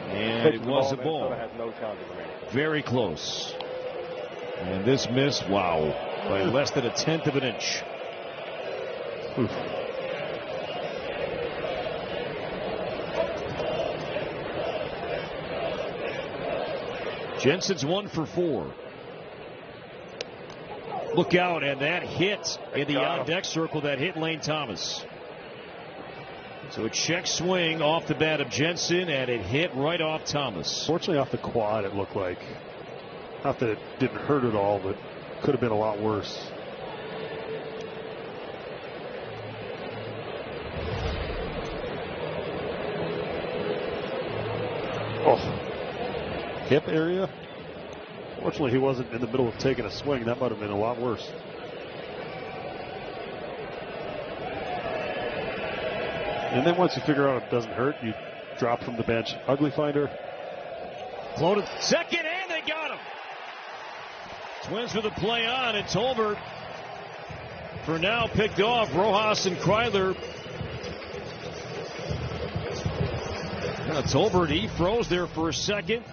And it was a ball. Has no challenges remaining. Very close. And this missed, wow, by less than 1/10 of an inch. Oof. Jensen's 1 for 4. Look out, and that hit in the on-deck circle, that hit Lane Thomas. So a check swing off the bat of Jensen, and it hit right off Thomas. Fortunately, off the quad, it looked like. Not that it didn't hurt at all, but could have been a lot worse. Oh. Hip area. Fortunately, he wasn't in the middle of taking a swing. That might have been a lot worse. And then once you figure out it doesn't hurt, you drop from the bench. Ugly finder. Floated second, and they got him. Twins with a play on, and Tolbert for now picked off Rojas and Kryler. Tolbert, he froze there for a second.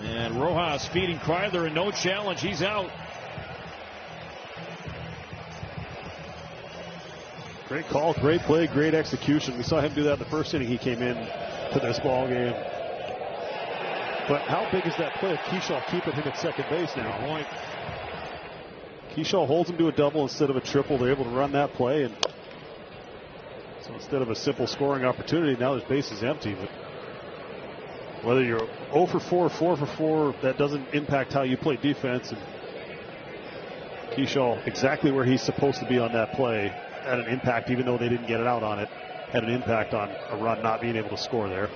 And Rojas feeding Kryler, and no challenge. He's out. Great call, great play, great execution. We saw him do that in the first inning he came in to this ball game. But how big is that play if Keishel keeping him at second base now? Point. Keishel holds him to a double instead of a triple. They're able to run that play, and so instead of a simple scoring opportunity, now his base is empty. But whether you're 0 for 4, 4 for 4, that doesn't impact how you play defense. And Keishel, exactly where he's supposed to be on that play, had an impact, even though they didn't get it out on it, had an impact on a run not being able to score there.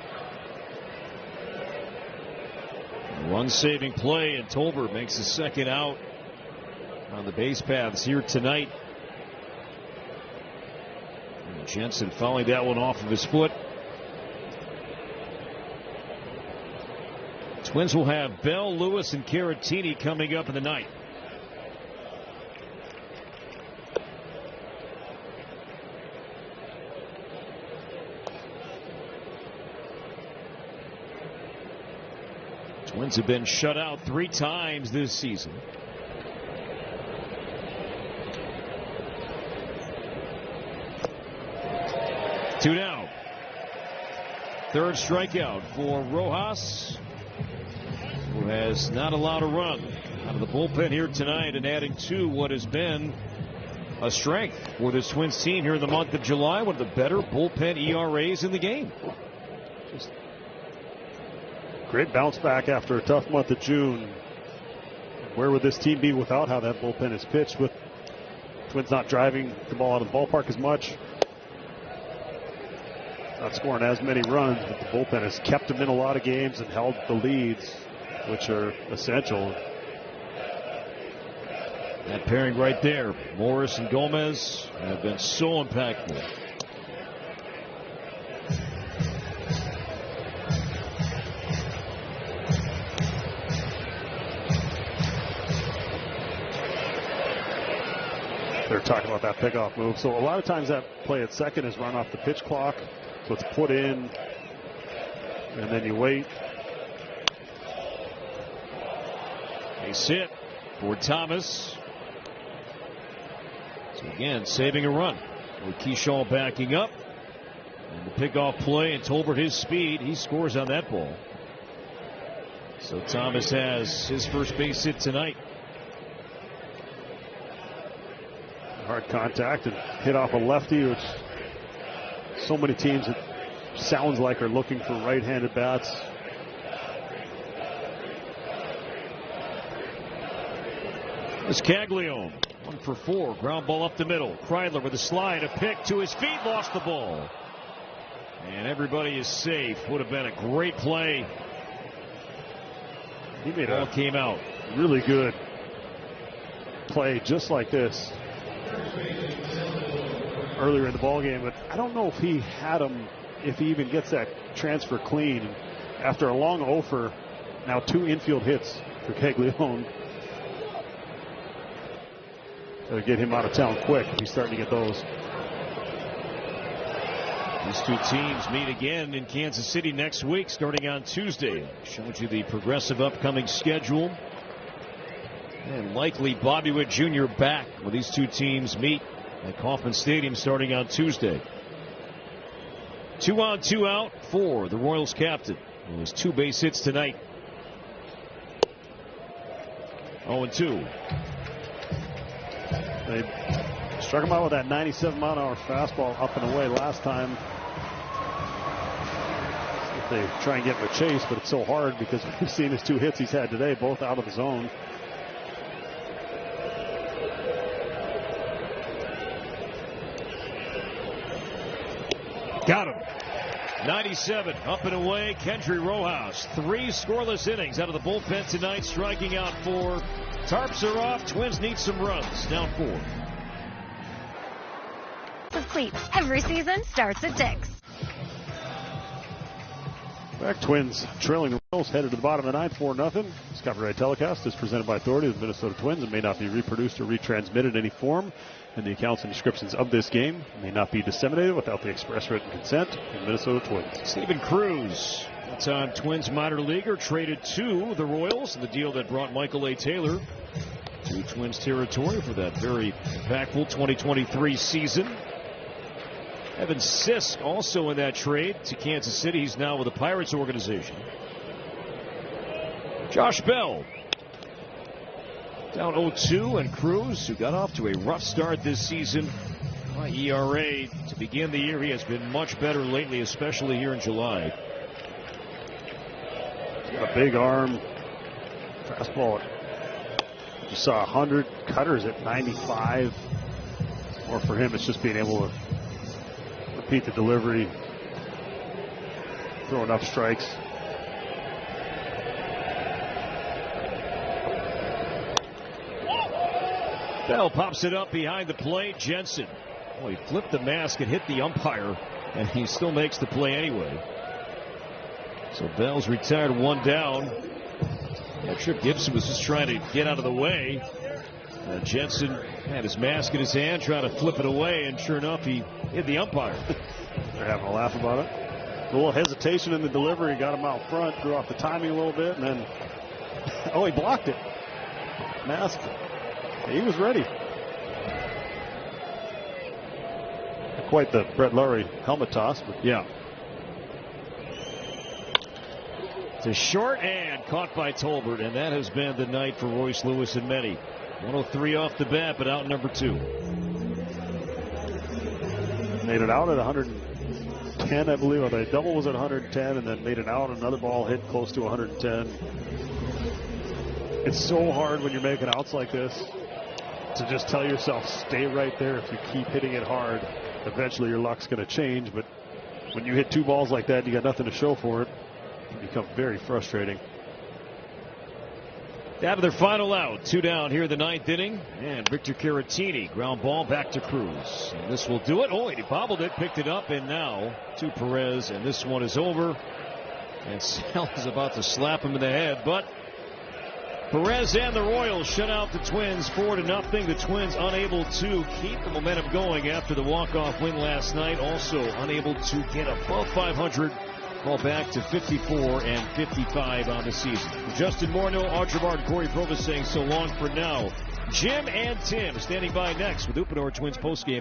Run-saving play, and Tolbert makes the second out. on the base paths here tonight. And Jensen fouling that one off of his foot. Twins will have Bell, Lewis, and Caratini coming up in the ninth. Twins have been shut out 3 times this season. Two down. Third strikeout for Rojas, who has not allowed a run out of the bullpen here tonight, and adding to what has been a strength for this Twins team here in the month of July. One of the better bullpen ERAs in the game. Just great bounce back after a tough month of June. Where would this team be without how that bullpen is pitched, with Twins not driving the ball out of the ballpark as much, not scoring as many runs, but the bullpen has kept them in a lot of games and held the leads, which are essential. That pairing right there, Morris and Gomez, have been so impactful. They're talking about that pickoff move. So a lot of times that play at second is run off the pitch clock. So it's put in, and then you wait. Base hit for Thomas. So again, saving a run. With Keyshaw backing up. And the pickoff play, and Tolbert, his speed, he scores on that ball. So Thomas has his first base hit tonight. Hard contact and hit off a lefty, which so many teams, it sounds like, are looking for right-handed bats. It's Caglione, 1 for 4, ground ball up the middle. Kreidler with a slide, a pick to his feet, lost the ball. And everybody is safe. Would have been a great play. He made ball came out. Really good play just like this earlier in the ball game, but I don't know if he had him, if he even gets that transfer clean. After a long offer, now 2 infield hits for Caglione. Got to get him out of town quick. He's starting to get those. These two teams meet again in Kansas City next week, starting on Tuesday. Showed you the progressive upcoming schedule. And likely Bobby Witt Jr. back when these two teams meet at Kauffman Stadium starting on Tuesday. 2 on, 2 out for the Royals captain, who has 2 base hits tonight. 0-2. They struck him out with that 97-mile-an-hour fastball up and away last time. If they try and get him a chase, but it's so hard because we've seen his 2 hits he's had today, both out of the zone. Got him. 97 up and away. Kendry Rojas. 3 scoreless innings out of the bullpen tonight, striking out 4. Tarps are off. Twins need some runs. Down 4. With cleats. Every season starts at Dick's. Back Twins trailing the Royals, headed to the bottom of the 9th, 4-0. This copyright telecast is presented by authority of the Minnesota Twins and may not be reproduced or retransmitted in any form. And the accounts and descriptions of this game may not be disseminated without the express written consent of the Minnesota Twins. Stephen Cruz, one-time Twins minor leaguer, traded to the Royals in the deal that brought Michael A. Taylor to Twins territory for that very impactful 2023 season. Evan Sisk also in that trade to Kansas City. He's now with the Pirates organization. Josh Bell down 0-2, and Cruz, who got off to a rough start this season. High ERA to begin the year. He has been much better lately, especially here in July. He's got a big arm. Fastball. Just saw 100. Cutters at 95. Or for him, it's just being able to repeat the delivery, throw enough strikes. Bell pops it up behind the plate. Jensen. Well, he flipped the mask and hit the umpire, and he still makes the play anyway. So Bell's retired, one down. Yeah, Trip Gibson was just trying to get out of the way. Jensen had his mask in his hand, trying to flip it away, and sure enough, he hit the umpire. They're having a laugh about it. A little hesitation in the delivery, got him out front, threw off the timing a little bit, and then, oh, he blocked it. Mask. He was ready. Quite the Brett Laurie helmet toss, but yeah. To short and caught by Tolbert, and that has been the night for Royce Lewis and many. 103 off the bat, but out number 2. Made it out at 110, I believe. The double was at 110, and then made it out. Another ball hit close to 110. It's so hard when you're making outs like this to just tell yourself, stay right there. If you keep hitting it hard, eventually your luck's going to change. But when you hit 2 balls like that, you got nothing to show for it. It can become very frustrating. Down to their final out. 2 down here in the 9th inning. And Victor Caratini, ground ball back to Cruz. And this will do it. Oh, and he bobbled it, picked it up, and now to Perez. And this one is over. And Sal is about to slap him in the head, but Perez and the Royals shut out the Twins 4-0. The Twins unable to keep the momentum going after the walk-off win last night. Also unable to get above 500. Fall back to 54 and 55 on the season. Justin Morneau, Audrey Martin, Corey Provis saying so long for now. Jim and Tim standing by next with Upador Twins postgame.